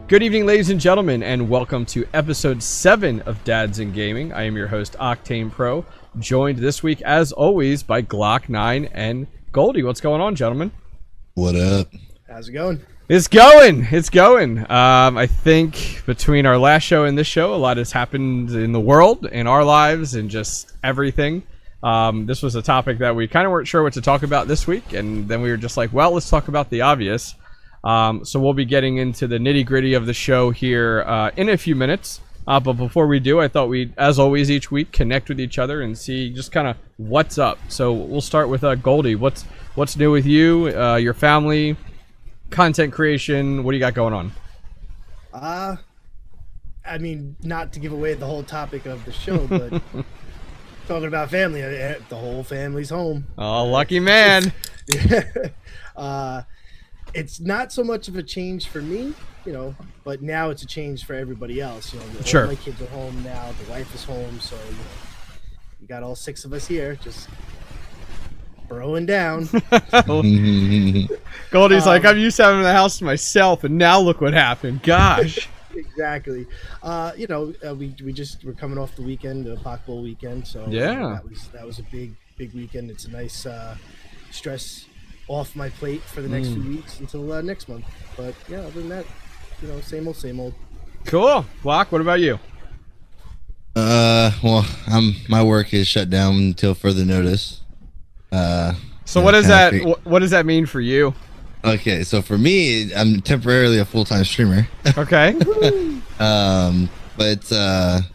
Good evening, ladies and gentlemen, and welcome to episode 7 of Dads in Gaming. I am your host, Octane Pro, joined this week, as always, by Glock 9 and Goldy. What's going on, gentlemen? What up? How's it going? It's going. I think between our last show and this show, a lot has happened in the world, in our lives, and just everything. This was a topic that we kind of weren't sure what to talk about this week, and then we were just like, well, let's talk about the obvious. So we'll be getting into the nitty-gritty of the show here in a few minutes. But before we do, I thought we'd, as always, each week connect with each other and see just kind of what's up. So we'll start with Goldy. What's new with you, your family, content creation? What do you got going on? I mean, not to give away the whole topic of the show, but talking about family, the whole family's home. Oh, lucky man. It's not so much of a change for me, but now it's a change for everybody else. Sure. All my kids are home now. The wife is home, so you got all 6 of us here, just broing down. Goldy's like, I'm used to having the house to myself, and now look what happened. Gosh. Exactly. We're coming off the weekend, the Pac Bowl weekend, so yeah, that was a big weekend. It's a nice stress off my plate for the next few weeks until next month. But yeah, other than that, same old. Cool. Glock, what about you? Well, my work is shut down until further notice. So what does that mean for you? Okay, so for me, I'm temporarily a full-time streamer. Okay. But it's the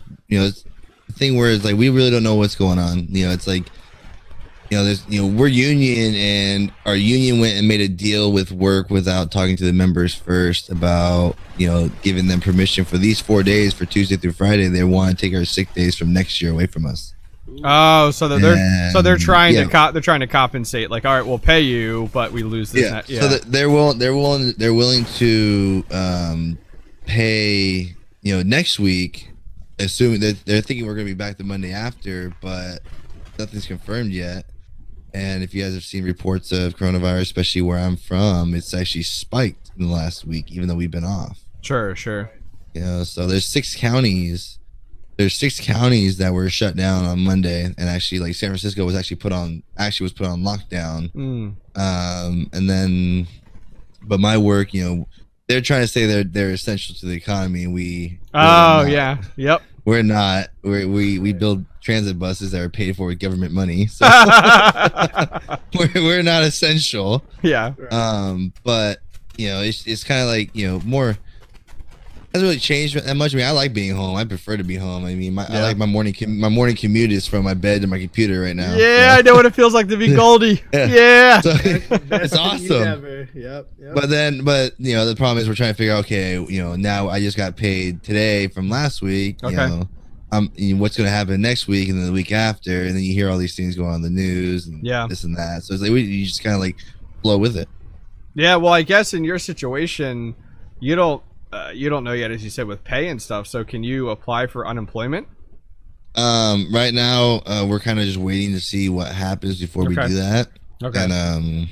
thing where it's like we really don't know what's going on. It's like there's we're union, and our union went and made a deal with work without talking to the members first about giving them permission for these 4 days for Tuesday through Friday. They want to take our sick days from next year away from us. Oh, so they're trying to compensate. Like, all right, we'll pay you, but we lose this. Yeah. So they're willing to pay next week, assuming that they're thinking we're gonna be back the Monday after, but nothing's confirmed yet. And if you guys have seen reports of coronavirus, especially where I'm from, it's actually spiked in the last week, even though we've been off. Sure. So there's 6 counties. There's 6 counties that were shut down on Monday, and actually, like San Francisco was actually put on lockdown. And then, but my work, they're trying to say they're essential to the economy. We're not. We build transit buses that are paid for with government money, so we're not essential. Yeah. But it's kind of like more. Hasn't really changed that much. I mean, I like being home. I prefer to be home. I mean, I like my morning commute is from my bed to my computer right now. Yeah, so. I know what it feels like to be Goldy. Yeah. So, it's awesome. Yep. But the problem is we're trying to figure out, okay, now I just got paid today from last week. Okay. What's going to happen next week and then the week after, and then you hear all these things going on in the news and this and that. So it's like you just kind of like flow with it. Yeah. Well, I guess in your situation, you don't know yet, as you said, with pay and stuff. So can you apply for unemployment? Right now, we're kind of just waiting to see what happens before we do that. Okay. And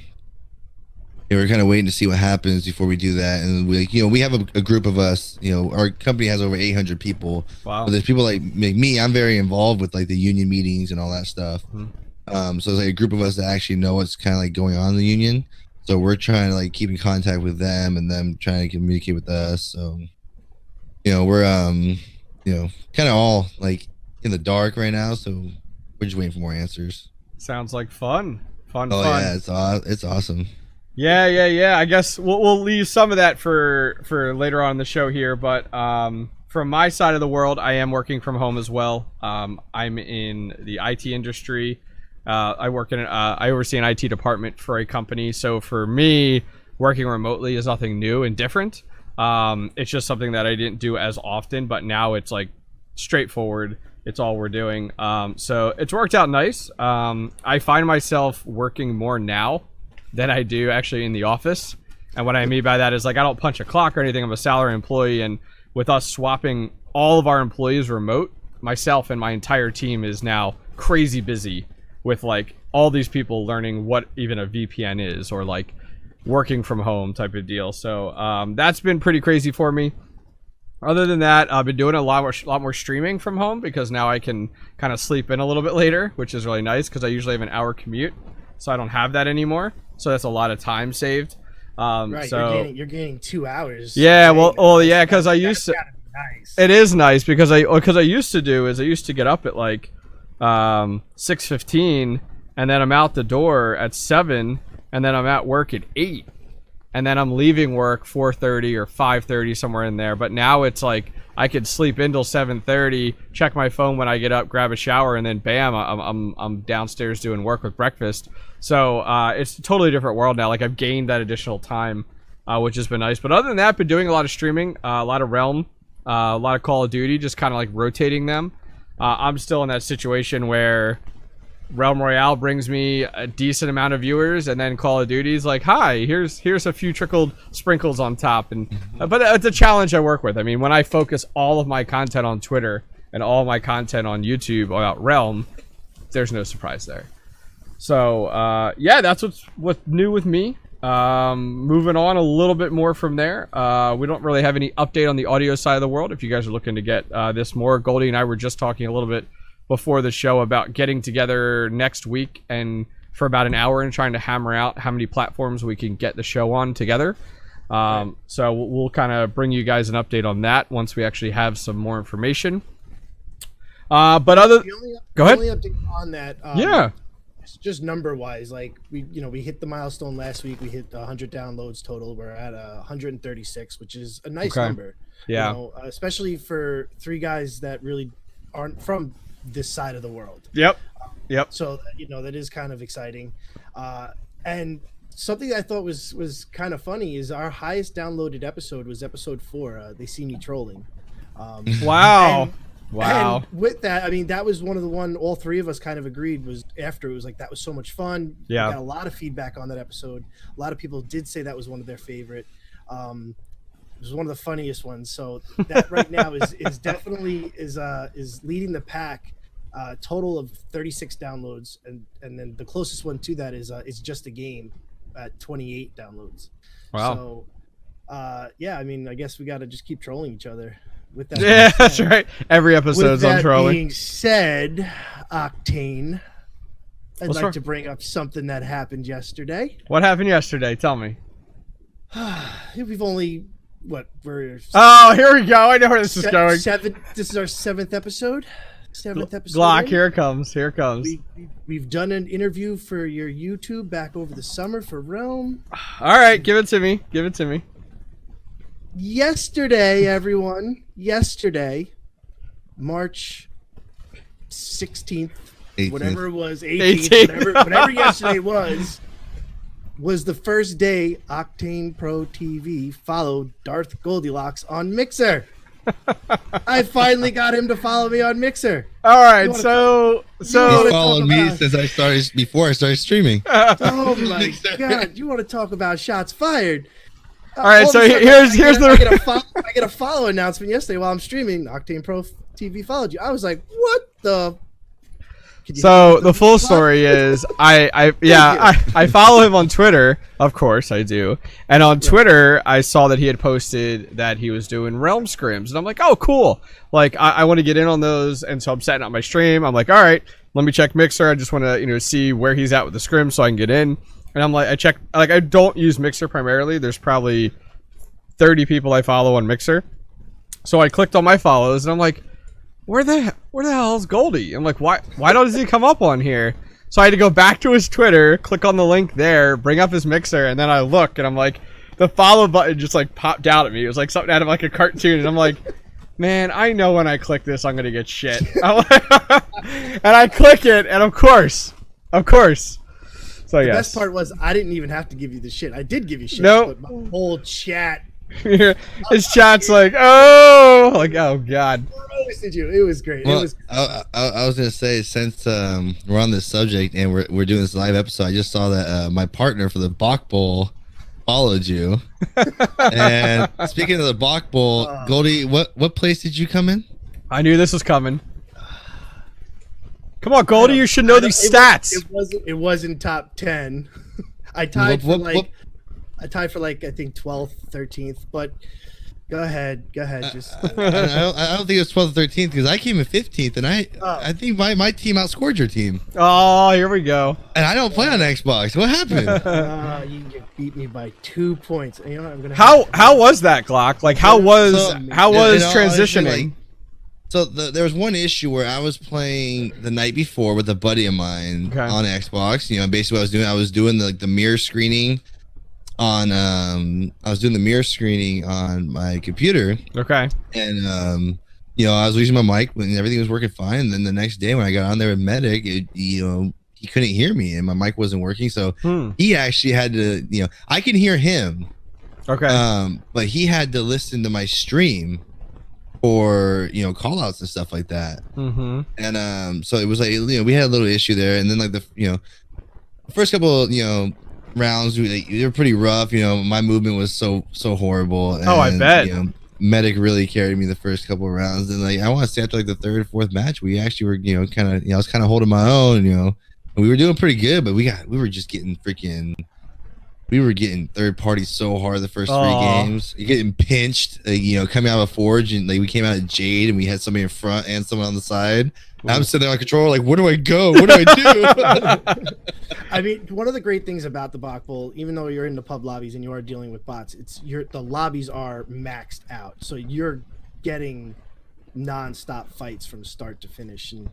we're kind of waiting to see what happens before we do that. And we have a group of us. Our company has over 800 people. Wow. But there's people like me. I'm very involved with like the union meetings and all that stuff. So it's like a group of us that actually know what's kind of like going on in the union. So we're trying to like keep in contact with them, and them trying to communicate with us. So, we're kind of all like in the dark right now. So we're just waiting for more answers. Sounds like fun. Yeah, it's awesome. Yeah. I guess we'll leave some of that for later on in the show here. But from my side of the world, I am working from home as well. I'm in the IT industry. I oversee an IT department for a company. So for me, working remotely is nothing new and different. It's just something that I didn't do as often, but now it's like straightforward. It's all we're doing. So it's worked out nice. I find myself working more now than I do actually in the office. And what I mean by that is like I don't punch a clock or anything. I'm a salary employee, and with us swapping all of our employees remote, myself and my entire team is now crazy busy with like all these people learning what even a VPN is, or like working from home type of deal. So that's been pretty crazy for me. Other than that, I've been doing a lot more streaming from home because now I can kind of sleep in a little bit later, which is really nice because I usually have an hour commute, so I don't have that anymore. So that's a lot of time saved. Right, So you're gaining 2 hours. yeah, well, yeah, because I used to. Nice. It is nice because I used to get up at like 6:15, and then I'm out the door at 7, and then I'm at work at 8. And then I'm leaving work 4:30 or 5:30, somewhere in there. But now it's like I could sleep until 7:30, check my phone when I get up, grab a shower, and then bam, I'm downstairs doing work with breakfast. So it's a totally different world now. Like I've gained that additional time, which has been nice. But other than that, been doing a lot of streaming, a lot of Realm, a lot of Call of Duty, just kind of like rotating them. I'm still in that situation where Realm Royale brings me a decent amount of viewers, and then Call of Duty's like, hi, here's a few trickled sprinkles on top. And but it's a challenge I work with. I mean, when I focus all of my content on Twitter and all my content on YouTube about Realm, there's no surprise there. So yeah, that's what's new with me. Moving on a little bit more from there. We don't really have any update on the audio side of the world. If you guys are looking to get this more, Goldy and I were just talking a little bit before the show about getting together next week and for about an hour and trying to hammer out how many platforms we can get the show on together. So we'll kind of bring you guys an update on that once we actually have some more information. But go ahead. The only update on that, yeah, just number wise, like we hit the milestone last week. We hit 100 downloads total. We're at 136, which is a nice number. Yeah, especially for 3 guys that really aren't from this side of the world. Yep. So that is kind of exciting. And something I thought was kind of funny is our highest downloaded episode was episode 4. They see me trolling. Wow. And with that, I mean, that was one of the all 3 of us kind of agreed was after. It was like, that was so much fun. Yeah. We got a lot of feedback on that episode. A lot of people did say that was one of their favorite. It was one of the funniest ones. So that right now is definitely is leading the pack. Total of 36 downloads, and then the closest one to that is Just a Game at 28 downloads. Wow. So yeah, I mean, I guess we got to just keep trolling each other. With that, yeah, that's right. Every episode's on trolling. With that being said, Octane, I'd like to bring up something that happened yesterday. What happened yesterday? Tell me. We've only oh, here we go. I know where this is going. This is our 7th episode. 7th episode. Glock, here it comes. Here it comes. We've done an interview for your YouTube back over the summer for Realm. All right, give it to me. Give it to me. Yesterday, everyone. Yesterday, March 16th, 18th. whatever it was, 18th, whatever yesterday was the first day Octane Pro TV followed Darth Goldilocks on Mixer. I finally got him to follow me on Mixer. All right, so he followed me since before I started streaming. Oh my god, you want to talk about shots fired? All right, so here's I get a follow announcement yesterday while I'm streaming. Octane Pro TV followed you. I was like, what the? So the full story is I follow him on Twitter, of course I do, and on Twitter I saw that he had posted that he was doing Realm scrims, and I'm like, oh cool, like I want to get in on those, and so I'm setting up my stream. I'm like, all right, let me check Mixer. I just want to see where he's at with the scrim so I can get in. And I'm like, I don't use Mixer primarily. There's probably 30 people I follow on Mixer, so I clicked on my follows, and I'm like, where the hell is Goldy? I'm like, why does he come up on here? So I had to go back to his Twitter, click on the link there, bring up his Mixer, and then I look, and I'm like, the follow button just like popped out at me. It was like something out of like a cartoon, and I'm like, man, I know when I click this, I'm gonna get shit. And I click it, and of course. So the best part was I didn't even have to give you the shit. I did give you shit, nope. But my whole chat. His chat's like, oh god. It was great. Well, it was. I was gonna say, since we're on this subject and we're doing this live episode, I just saw that my partner for the Bach Bowl followed you. And speaking of the Bach Bowl, Goldy, what place did you come in? I knew this was coming. Come on, Goldy, you should know these stats. It wasn't top 10. I tied for I think 12th, 13th, but Go ahead. Just I don't think it was 12th or 13th because I came in 15th, and I think my team outscored your team. Oh, here we go. And I don't play on Xbox. What happened? You beat me by 2 points. You know what, I'm gonna. How was that, Glock? Like, how was Honestly, transitioning? so there was one issue where I was playing the night before with a buddy of mine on Xbox. You know, basically what I was doing the mirror screening on my computer. Okay. And you know, I was using my mic when everything was working fine. And then the next day when I got on there with Medic, you know, he couldn't hear me and my mic wasn't working. So he actually had to, you know, I can hear him. Okay. But he had to listen to my stream for, you know, call outs and stuff like that. And so it was like, you know, we had a little issue there. And then like the first couple, you know, rounds they were pretty rough. You know, my movement was so horrible. And, I bet. You know, Medic really carried me the first couple of rounds. And like I want to say after like the third or fourth match, we actually were, you know, kind of, you know, I was kind of holding my own, you know, and we were doing pretty good, but we were just getting third party so hard the first 3 games. You're getting pinched, you know, coming out of a forge, and like we came out of Jade, and we had somebody in front and someone on the side. I'm sitting there on controller, like, where do I go? What do I do? I mean, one of the great things about the Bach Bowl, even though you're in the pub lobbies and you are dealing with bots, the lobbies are maxed out, so you're getting non-stop fights from start to finish, and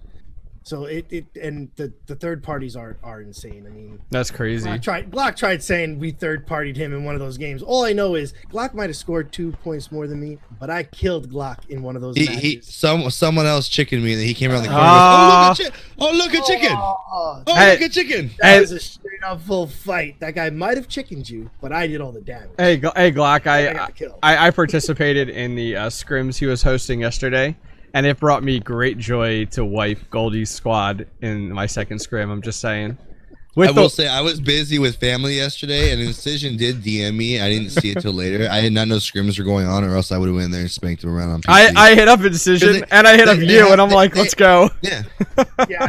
so and the third parties are insane. I mean, that's crazy. Glock tried saying we third partied him in one of those games. All I know is Glock might have scored 2 points more than me, but I killed Glock in one of those matches. Someone else chickened me, and he came around the corner. Look at chicken! Look at chicken! That was a straight up full fight. That guy might have chickened you, but I did all the damage. Hey Glock, I participated in the scrims he was hosting yesterday. And it brought me great joy to wipe Goldy's squad in my second scrim. I'm just saying. I will say I was busy with family yesterday, and Incision did DM me. I didn't see it till later. I did not know scrims were going on, or else I would have went in there and spanked him around on PC. I hit up Incision, and I hit up you, and I'm like, let's go. Yeah.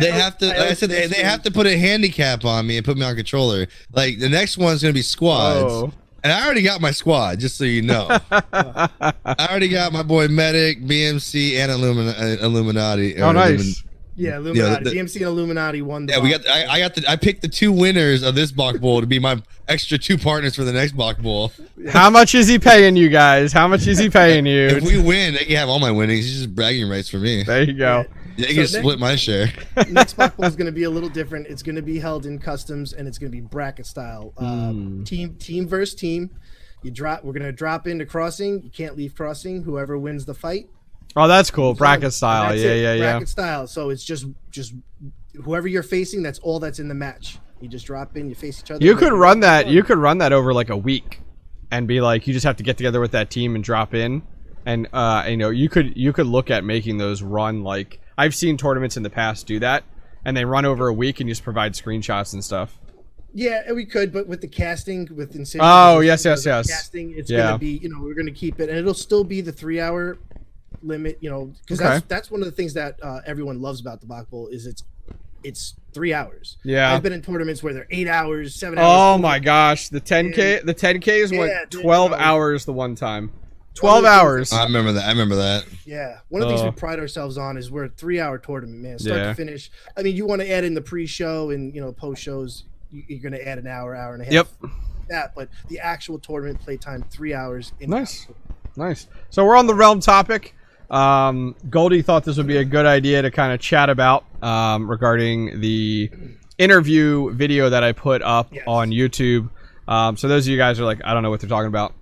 They have to. Like I said, they have to put a handicap on me and put me on controller. Like the next one's gonna be squads. Oh. And I already got my squad, just so you know. I already got my boy Medic, BMC, and Illuminati. Oh, nice. Yeah, Illuminati. BMC and Illuminati won the I picked the 2 winners of this Bach Bowl to be my extra 2 partners for the next Bach Bowl. How much is he paying you guys? How much is he paying you? If we win, they can have all my winnings. It's just bragging rights for me. There you go. They can split my share. Next Bach Bowl is going to be a little different. It's going to be held in customs, and it's going to be bracket style. Team versus team. We're going to drop into crossing. You can't leave crossing. Whoever wins the fight. Oh, that's cool. Bracket style. Yeah. Bracket style. So it's just whoever you're facing. That's all that's in the match. You just drop in. You face each other. You could run that. You could run that over like a week, and be like, you just have to get together with that team and drop in, and you know, you could look at making those run like. I've seen tournaments in the past do that, and they run over a week and just provide screenshots and stuff. Yeah, we could, but with the casting, with Incision. Oh, yes. Casting, it's going to be, you know, we're going to keep it, and it'll still be the 3-hour limit, you know, because that's one of the things that everyone loves about the Bach Bowl is it's 3 hours. Yeah, I've been in tournaments where they're 8 hours, 7 hours. Oh my gosh, the 10Ks went 12 hours the one time. 12 hours. I remember that. Yeah. One of the things we pride ourselves on is we're a 3-hour tournament, man. Start to finish. I mean, you want to add in the pre-show and, you know, post-shows, you're going to add an hour and a half. Yep. That, but the actual tournament play time, 3 hours. Nice. So we're on the Realm topic. Goldy thought this would be a good idea to kind of chat about regarding the interview video that I put up on YouTube. So those of you guys are like, I don't know what they're talking about.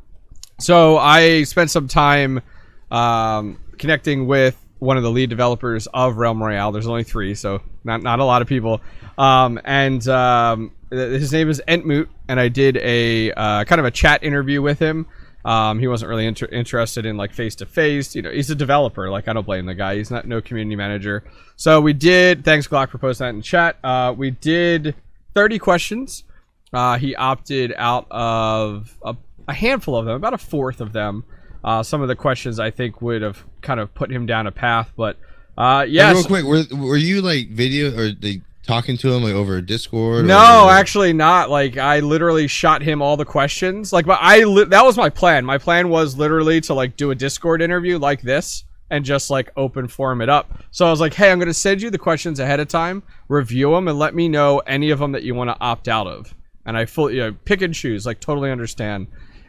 So I spent some time connecting with one of the lead developers of Realm Royale. There's only 3, so not a lot of people. His name is Entmoot, and I did a kind of a chat interview with him. He wasn't really interested in like face-to-face. You know, he's a developer. Like, I don't blame the guy. He's no community manager. So we did. Thanks, Glock, for posting that in chat. We did 30 questions. He opted out of a handful of them, about a fourth of them. Some of the questions I think would have kind of put him down a path, but yes. Real quick, were you like video or talking to him like over Discord? No, actually not. Like I literally shot him all the questions. Like, but that was my plan. My plan was literally to like do a Discord interview like this and just like open form it up. So I was like, hey, I'm going to send you the questions ahead of time, review them, and let me know any of them that you want to opt out of. And I fully pick and choose, like totally understand.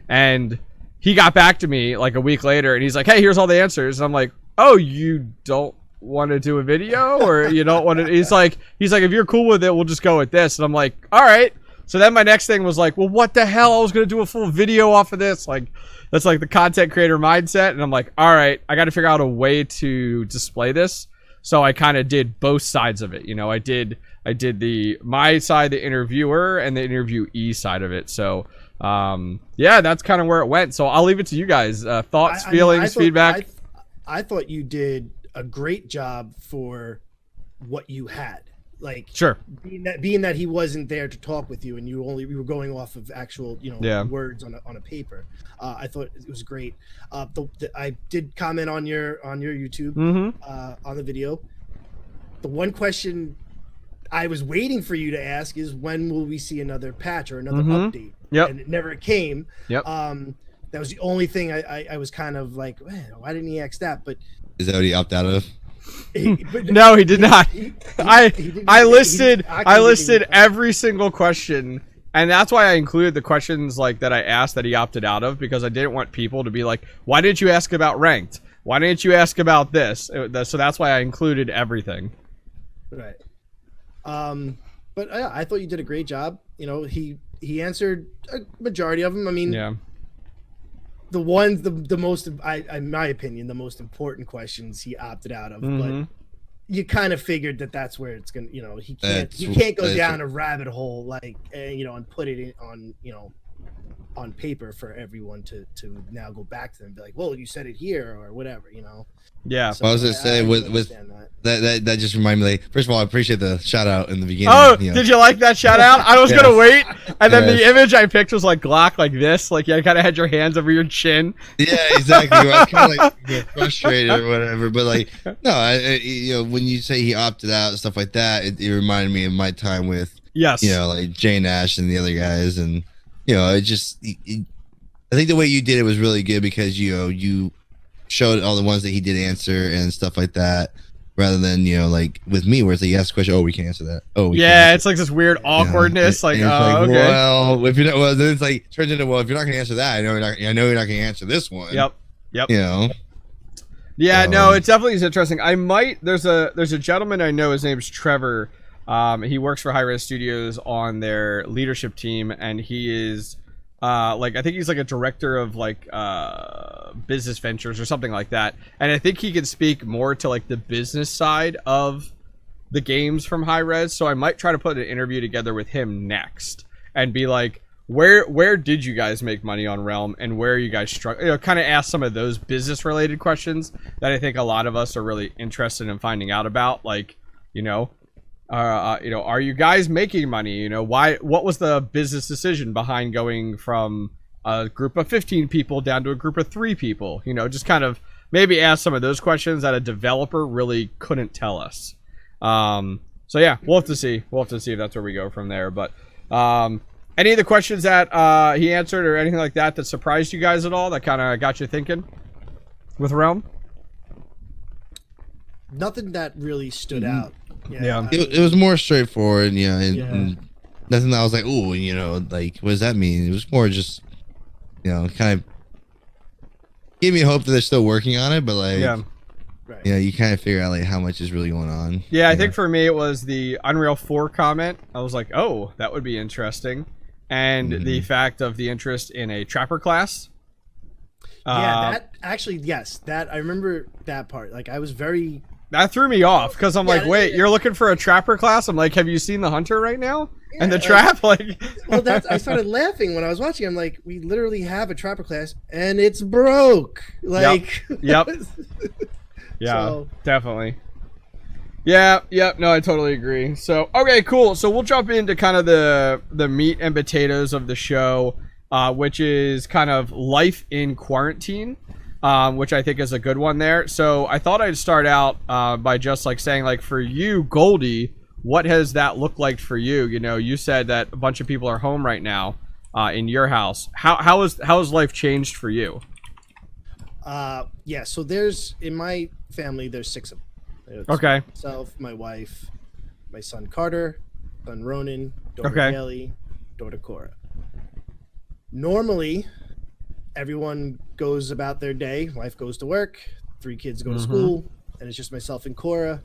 And he got back to me like a week later, and he's like, hey, here's all the answers. And I'm like, oh, you don't want to do a video, or you don't want to? He's like, if you're cool with it, we'll just go with this. And I'm like, all right. So then my next thing was like, well, what the hell? I was going to do a full video off of this. Like, that's like the content creator mindset. And I'm like, all right, I got to figure out a way to display this. So I kind of did both sides of it. You know, I did my side, the interviewer, and the interviewee side of it. So yeah, that's kind of where it went. So I'll leave it to you guys. Thoughts, feelings, feedback. I thought you did a great job for what you had. Like, sure, being that he wasn't there to talk with you, and you were going off of actual, words on a paper. I thought it was great. I did comment on your YouTube on the video. The one question I was waiting for you to ask is, when will we see another patch or another update? Yep. And it never came. Yep. That was the only thing I was kind of like, man, why didn't he ask that? But is that what he opted out of? No, he did not. I listed every single question, and that's why I included the questions like that I asked that he opted out of, because I didn't want people to be like, why didn't you ask about ranked? Why didn't you ask about this? So that's why I included everything. Right. But I thought you did a great job. You know, he answered a majority of them. I mean, yeah. The ones, the most, in my opinion, the most important questions he opted out of. But you kind of figured that that's where it's gonna, he can't go down a rabbit hole like, and put it on paper for everyone to now go back to them and be like, well, you said it here or whatever, Yeah. So I was gonna say with that just reminded me. Like, first of all, I appreciate the shout out in the beginning. Oh, did you like that shout out? I was gonna wait, and then the image I picked was like Glock, like this, like you kind of had your hands over your chin. Yeah, exactly. I was kind of like frustrated or whatever, but like no, when you say he opted out and stuff like that, it reminded me of my time with like Jay Nash and the other guys, and it just I think the way you did it was really good, because you showed all the ones that he did answer and stuff like that, rather than like with me where it's like you ask a question, oh, we can answer that, oh it's like this weird awkwardness, like, oh, okay, well, if you're not, then it's like turns into, well, if you're not gonna answer that, I know you're not gonna answer this one. Yep. Yeah, no, it definitely is interesting. There's a gentleman I know, his name's Trevor. He works for High Res Studios on their leadership team, and he is I think he's like a director of like business ventures or something like that, and I think he can speak more to like the business side of the games from High Res. So I might try to put an interview together with him next and be like, where did you guys make money on Realm, and where are you guys struggling? Kind of ask some of those business related questions that I think a lot of us are really interested in finding out about, like are you guys making money? What was the business decision behind going from a group of 15 people down to a group of 3 people? Just kind of maybe ask some of those questions that a developer really couldn't tell us. So yeah, we'll have to see. If that's where we go from there. But any of the questions that he answered or anything like that surprised you guys at all, that kind of got you thinking with Realm? Nothing that really stood out. Yeah. It was more straightforward, and nothing that I was like, ooh, like, what does that mean? It was more just, kind of gave me hope that they're still working on it, but like, you kind of figure out like how much is really going on. Yeah, I think for me it was the Unreal 4 comment. I was like, oh, that would be interesting. And the fact of the interest in a Trapper class. That actually, yes, that I remember that part. Like, I was very... That threw me off, because I'm like, wait, you're looking for a Trapper class? I'm like, have you seen the Hunter right now? And the Trap? Well, I started laughing when I was watching. I'm like, we literally have a Trapper class, and it's broke. Like, Yep. Yeah, definitely. Yeah, no, I totally agree. So, okay, cool. So we'll jump into kind of the meat and potatoes of the show, which is kind of life in quarantine. Which I think is a good one there. So I thought I'd start out by just like saying, like, for you, Goldy, what has that looked like for you? You know, you said that a bunch of people are home right now in your house. How has life changed for you? Yeah, so there's, in my family, there's 6 of them. It's Okay. myself, my wife, my son Carter, son Ronan, daughter Okay. Kelly, daughter Cora. Normally, everyone goes about their day. Wife goes to work, 3 kids go to school, and it's just myself and Cora,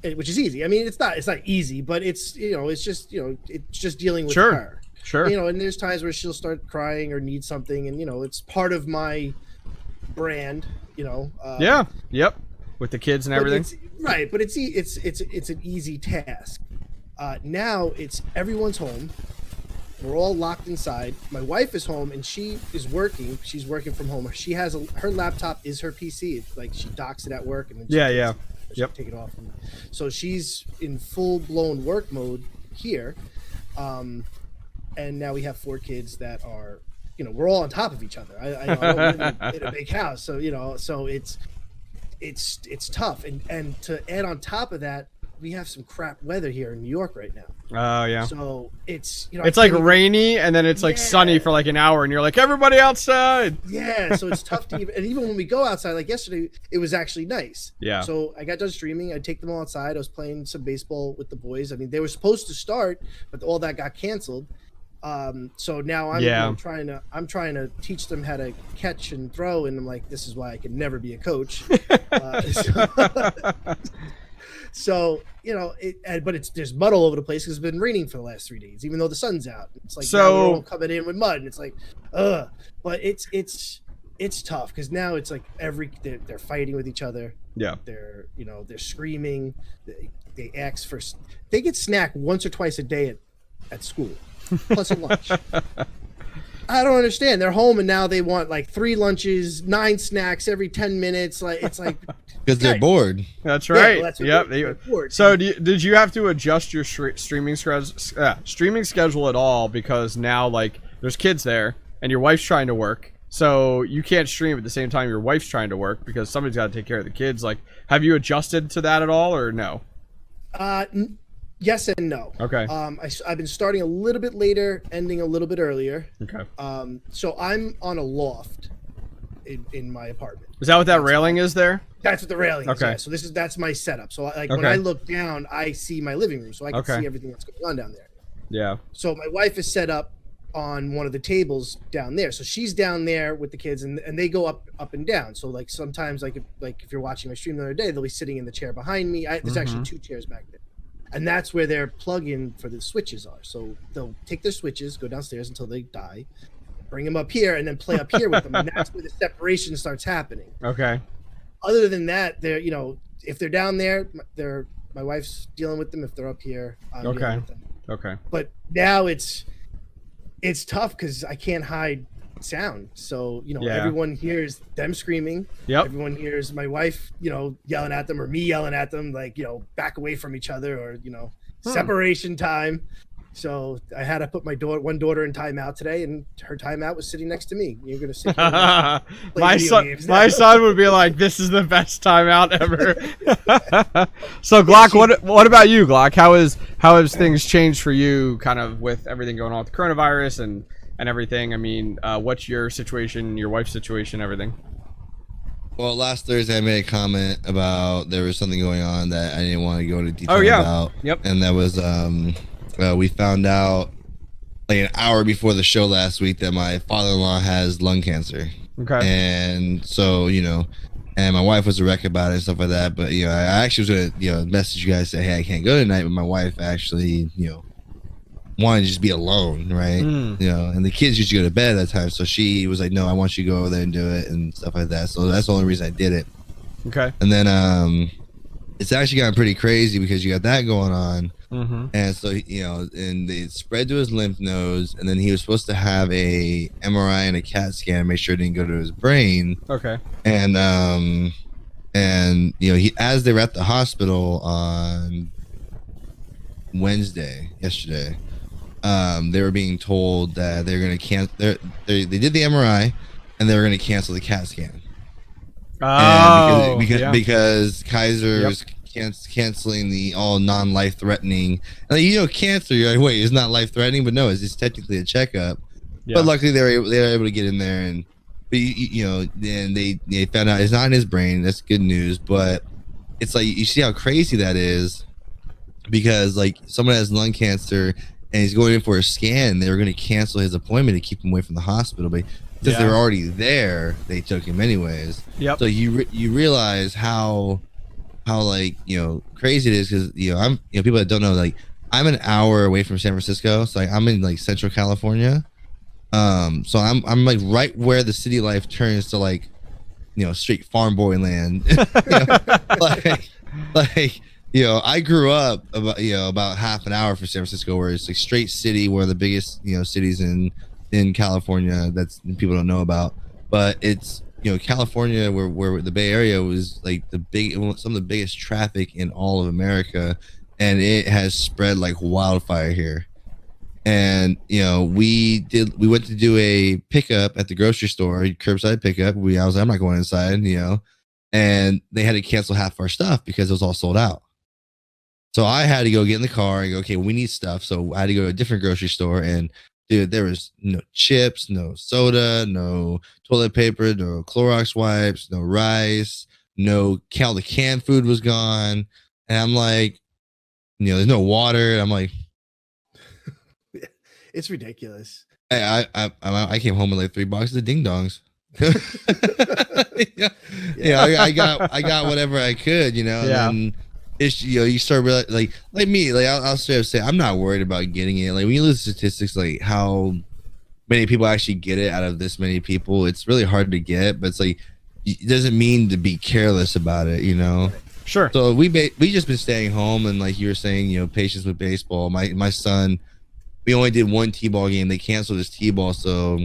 which is easy. I mean, it's not easy, but it's, you know, it's just, you know, it's just dealing with her. Sure. You know, and there's times where she'll start crying or need something, and, you know, it's part of my brand, you know. Yeah. Yep. With the kids and everything. Right, but it's an easy task. Now it's everyone's home. We're all locked inside. My wife is home and she is working. She's working from home. She has her laptop is her PC. It's like she docks it at work and then she take it off. So she's in full blown work mode here. And now we have 4 kids that are, you know, we're all on top of each other. I don't live in a big house, so, you know, so it's tough. And to add on top of that, we have some crap weather here in New York right now. Oh yeah. So it's, you know, it's like rainy and then it's like sunny for like an hour and you're like, everybody outside. Yeah, so it's tough to even when we go outside, like yesterday, it was actually nice. Yeah. So I got done streaming. I'd take them all outside. I was playing some baseball with the boys. I mean, they were supposed to start, but all that got canceled. So now I'm trying to teach them how to catch and throw, and I'm like, this is why I could never be a coach. So you know, but there's mud all over the place because it's been raining for the last 3 days, even though the sun's out. It's like now we're all coming in with mud, and it's like, ugh. But it's tough because now it's like they're fighting with each other. Yeah. They're screaming. They ask for, they get snack once or twice a day at school. Plus a lunch. I don't understand. They're home and now they want like 3 lunches, 9 snacks every 10 minutes. Like it's like because they're bored. That's right. Yeah, well, that's yep. they're bored. So did you have to adjust your streaming schedule at all because now like there's kids there and your wife's trying to work, so you can't stream at the same time your wife's trying to work because somebody's got to take care of the kids. Like, have you adjusted to that at all or no? Yes and no. Okay. I've been starting a little bit later, ending a little bit earlier. Okay. So I'm on a loft in my apartment. Is that what that railing is there? That's what the railing is. Okay. Yeah. So that's my setup. So like when I look down, I see my living room, so I can see everything that's going on down there. Yeah. So my wife is set up on one of the tables down there. So she's down there with the kids, and they go up and down. So like sometimes if you're watching my stream the other day, they'll be sitting in the chair behind me. There's actually 2 chairs back there. And that's where their plug-in for the switches are. So they'll take their switches, go downstairs until they die, bring them up here, and then play up here with them. And that's where the separation starts happening. Okay. Other than that, they're, you know, if they're down there, my wife's dealing with them. If they're up here, I'm dealing with them. Okay. But now it's tough because I can't hide sound. So, you know, everyone hears them screaming. Yep. Everyone hears my wife, you know, yelling at them or me yelling at them, like, you know, back away from each other or, you know, separation time. So I had to put my one daughter in timeout today, and her timeout was sitting next to me. You're going to sit here and my son would be like, this is the best timeout ever. So Glock, what about you, Glock? How has things changed for you kind of with everything going on with the coronavirus and everything? I mean, what's your situation, your wife's situation, everything? Well, last Thursday I made a comment about there was something going on that I didn't want to go into detail about. Yep. And that was we found out like an hour before the show last week that my father-in-law has lung cancer. Okay. And so, you know, and my wife was a wreck about it and stuff like that. But, you know, I actually was going to, you know, message you guys, say, hey, I can't go tonight. But my wife actually, you know, wanted to just be alone, right? You know, and the kids used to go to bed at that time. So she was like, no, I want you to go over there and do it and stuff like that. So that's the only reason I did it. Okay. And then it's actually gotten pretty crazy because you got that going on. And so, you know, and it spread to his lymph nodes, and then he was supposed to have a MRI and a CAT scan to make sure it didn't go to his brain. Okay. And you know, as they were at the hospital on yesterday, they were being told that they're going to cancel. They did the MRI, and they were going to cancel the CAT scan. Oh, because Kaiser's canceling the all non-life threatening. And cancer, you're like, wait, it's not life threatening, but no, it's just technically a checkup. Yeah. But luckily they were able to get in there, and then they found out it's not in his brain. That's good news. But it's like, you see how crazy that is, because like someone has lung cancer and he's going in for a scan. They were going to cancel his appointment to keep him away from the hospital, but since they were already there, they took him anyways. Yep. So you realize how like crazy it is, because I'm people that don't know, like I'm an hour away from San Francisco, so like I'm in like Central California. So I'm like right where the city life turns to like straight farm boy land. I grew up about half an hour from San Francisco, where it's like straight city, one of the biggest cities in California that's people don't know about. But it's California, where the Bay Area was like some of the biggest traffic in all of America, and it has spread like wildfire here. And we went to do a pickup at the grocery store, curbside pickup. I was like, I'm not going inside, and they had to cancel half our stuff because it was all sold out. So I had to go get in the car and go, okay, we need stuff. So I had to go to a different grocery store, and dude, there was no chips, no soda, no toilet paper, no Clorox wipes, no rice, all the canned food was gone. And I'm like, there's no water. And I'm like, it's ridiculous. I came home with like 3 boxes of ding dongs. I got whatever I could, and it's you start realizing, like me, like I'll straight up say I'm not worried about getting it. Like when you look at statistics, like how many people actually get it out of this many people, it's really hard to get. But it's like, it doesn't mean to be careless about it, Sure. So we just been staying home, and like you were saying, patience with baseball. My son, we only did 1 t-ball game. They canceled his t-ball, so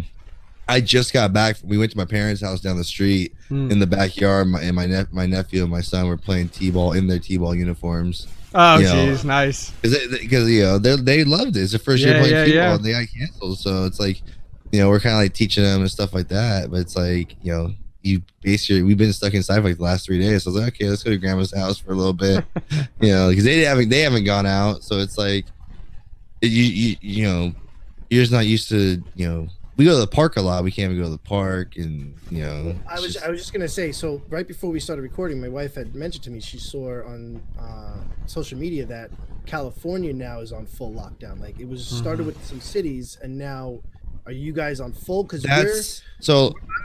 I just got back. We went to my parents' house down the street in the backyard. My nephew and my son were playing t-ball in their t-ball uniforms. Oh, jeez, nice. Because they loved it. It's the first year playing t-ball, and they got canceled. So it's like, we're kind of like teaching them and stuff like that. But it's like, we've been stuck inside for like the last 3 days. So I was like, okay, let's go to grandma's house for a little bit, because they haven't gone out. So it's like, you're just not used to, we go to the park a lot. We can't even go to the park, and I was just gonna say, so right before we started recording, my wife had mentioned to me she saw on social media that California now is on full lockdown. Like it was started with some cities, and now are you guys on full? Because I'm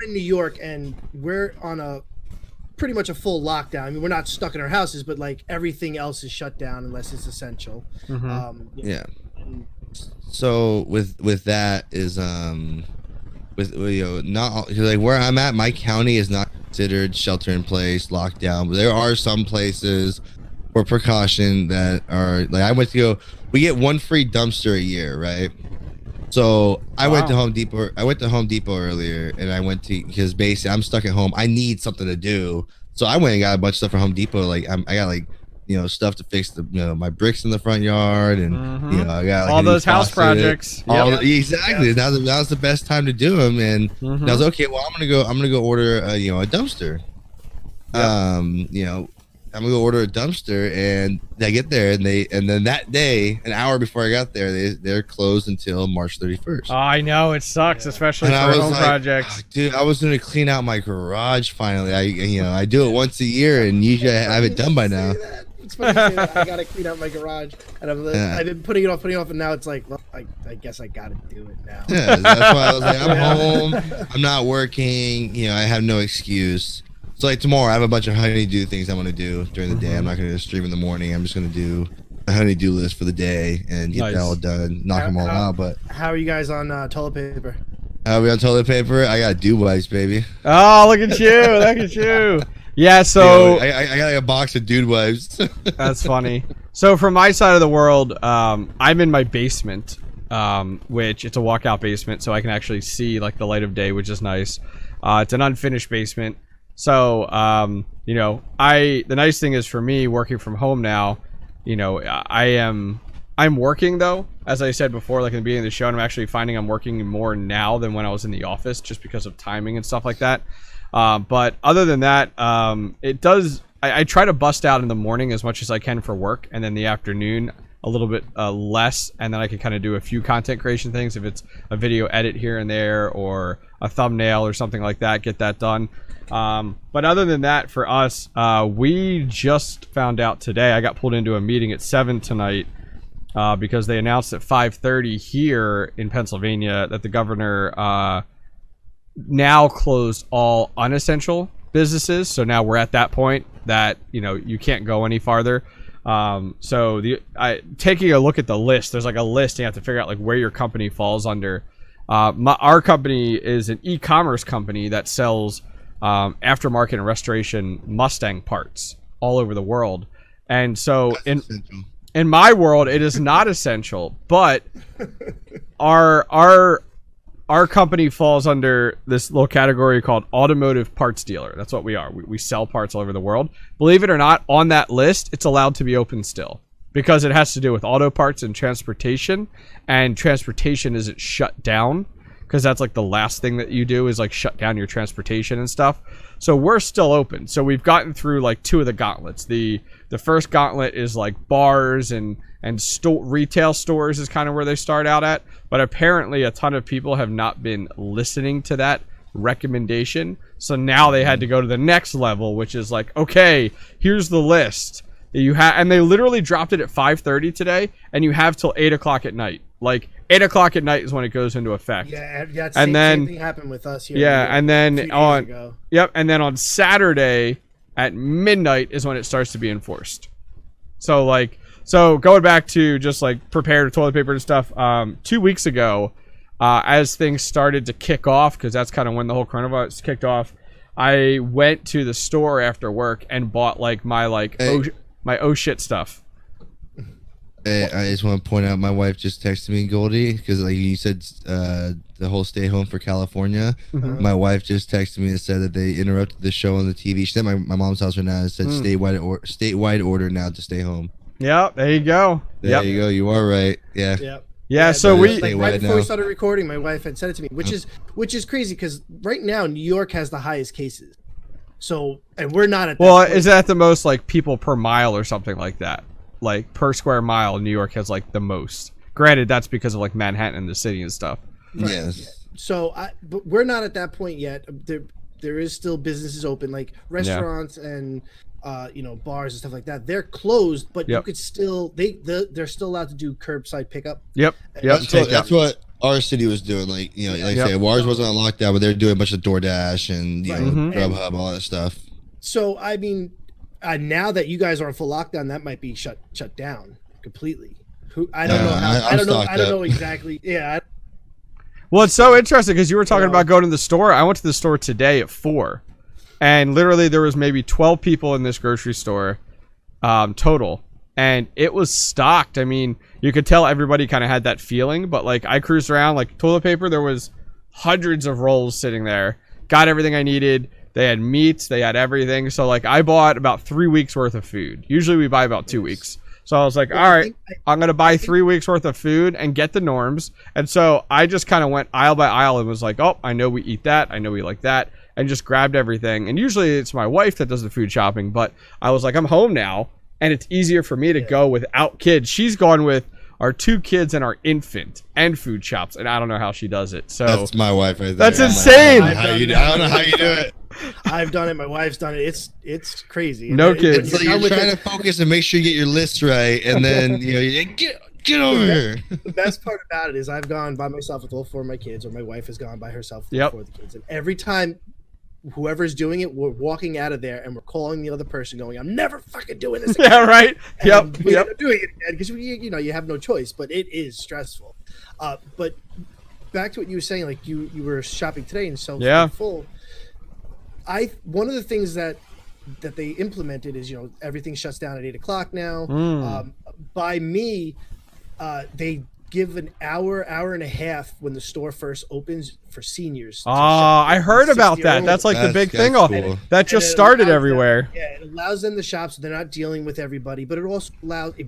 in New York, and we're on pretty much a full lockdown. I mean, we're not stuck in our houses, but like everything else is shut down unless it's essential. So with that is not like where I'm at, my county is not considered shelter in place, lockdown, but there are some places for precaution that are like, we get 1 free dumpster a year, right? So I went to Home Depot earlier, and because basically I'm stuck at home. I need something to do, so I went and got a bunch of stuff from Home Depot. Like I got like stuff to fix my bricks in the front yard, and I got like all those house projects. Exactly. Now's the best time to do them, and I was okay. Well, I'm gonna go order a dumpster. I'm gonna go order a dumpster, and I get there, and then that day, an hour before I got there, they're closed until March 31st. Oh, I know, it sucks, especially for home projects. Dude, I was gonna clean out my garage finally. I do it once a year, and usually I have it done by now. It's funny to say that. I gotta clean out my garage, and I've been putting it off, and now it's like, well, I guess I gotta do it now. Yeah, that's why I was like, I'm home, I'm not working, I have no excuse. So like tomorrow, I have a bunch of honeydew things I'm gonna do during the day. I'm not gonna stream in the morning. I'm just gonna do a honeydew list for the day and get that all done, knock them all out. But how are you guys on toilet paper? How are we on toilet paper? I got dew wipes, baby. Oh, look at you! Look at you! Yeah, so I got like a box of dude wipes. That's funny. So from my side of the world, I'm in my basement, which it's a walkout basement, so I can actually see like the light of day, which is nice. It's an unfinished basement. So, the nice thing is for me working from home now, I'm working though, as I said before, like in the beginning of the show, and I'm actually finding I'm working more now than when I was in the office just because of timing and stuff like that. But other than that, it does I try to bust out in the morning as much as I can for work, and then the afternoon a little bit less, and then I can kind of do a few content creation things if it's a video edit here and there or a thumbnail or something like that, get that done. But other than that, for us, we just found out today, I got pulled into a meeting at 7 tonight because they announced at 5:30 here in Pennsylvania that the governor now closed all unessential businesses. So now we're at that point that, you know, you can't go any farther. So taking a look at the list, there's like a list, and you have to figure out like where your company falls under. Our company is an e-commerce company that sells aftermarket and restoration Mustang parts all over the world. And so in my world, it is not essential, but our company falls under this little category called automotive parts dealer. That's what we are. We sell parts all over the world. Believe it or not, on that list, it's allowed to be open still because it has to do with auto parts and transportation isn't shut down because that's like the last thing that you do is like shut down your transportation and stuff. So we're still open. So we've gotten through like 2 of the gauntlets. The first gauntlet is like bars and retail stores is kind of where they start out at. But apparently a ton of people have not been listening to that recommendation. So now they had to go to the next level, which is like, okay, here's the list. And they literally dropped it at 5:30 today, and you have till 8 o'clock at night. Like 8 o'clock at night is when it goes into effect. Yeah. Same thing happened with us here. Yeah, and then and then on Saturday at midnight is when it starts to be enforced. So going back to just like prepared toilet paper and stuff, 2 weeks ago, as things started to kick off, because that's kind of when the whole coronavirus kicked off, I went to the store after work and bought like my oh shit stuff. I just want to point out my wife just texted me, Goldy, because like you said, the whole stay home for California. Mm-hmm. My wife just texted me and said that they interrupted the show on the TV. She's at my mom's house right now and said statewide order now to stay home. Yeah, there you go. There you go. You are right. Yeah. Yep. Yeah, so right before we started recording, my wife had said it to me, which is crazy because right now New York has the highest cases. So, and we're not at that point. Is that the most like people per mile or something like that? Like per square mile, New York has like the most. Granted, that's because of like Manhattan and the city and stuff. Right. Yes. Yeah. So, but we're not at that point yet. There is still businesses open, like restaurants and bars and stuff like that. They're closed, but you could still they're still allowed to do curbside pickup. Yep. That's what our city was doing. Like I say, ours wasn't on lockdown, but they're doing a bunch of DoorDash and Grubhub, all that stuff. So I mean, now that you guys are in full lockdown, that might be shut down completely. I don't know. I don't know exactly. Yeah. Well, it's so interesting because you were talking about going to the store. I went to the store today at 4, and literally there was maybe 12 people in this grocery store total, and it was stocked. I mean, you could tell everybody kind of had that feeling, but like I cruised around, like toilet paper, there was hundreds of rolls sitting there. Got everything I needed. They had meats, they had everything. So like I bought about 3 weeks worth of food. Usually we buy about 2 weeks. So I was like, all right, I'm going to buy 3 weeks worth of food and get the norms. And so I just kind of went aisle by aisle and was like, oh, I know we eat that. I know we like that. And just grabbed everything. And usually it's my wife that does the food shopping. But I was like, I'm home now. And it's easier for me to go without kids. She's gone with our 2 kids and our infant and food shops. And I don't know how she does it. So that's my wife right there. That's insane. I don't know how you do it. I've done it. My wife's done it. It's crazy. No kids. So you're trying to focus and make sure you get your list right, and then you get over here. The best part about it is I've gone by myself with all 4 of my kids, or my wife has gone by herself with all 4 of the kids, and every time whoever's doing it, we're walking out of there and we're calling the other person, going, "I'm never fucking doing this again." Yeah, right. And we end up doing it again because you have no choice, but it is stressful. But back to what you were saying, like you were shopping today and so full. One of the things that they implemented is everything shuts down at 8 o'clock now. By me, they give an hour and a half when the store first opens for seniors. I heard about that. That's like the big thing. Cool. That just started everywhere. It allows them to shop so they're not dealing with everybody, but it also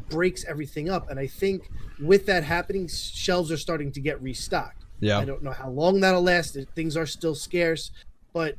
breaks everything up. And I think with that happening, shelves are starting to get restocked. Yeah. I don't know how long that'll last. Things are still scarce, but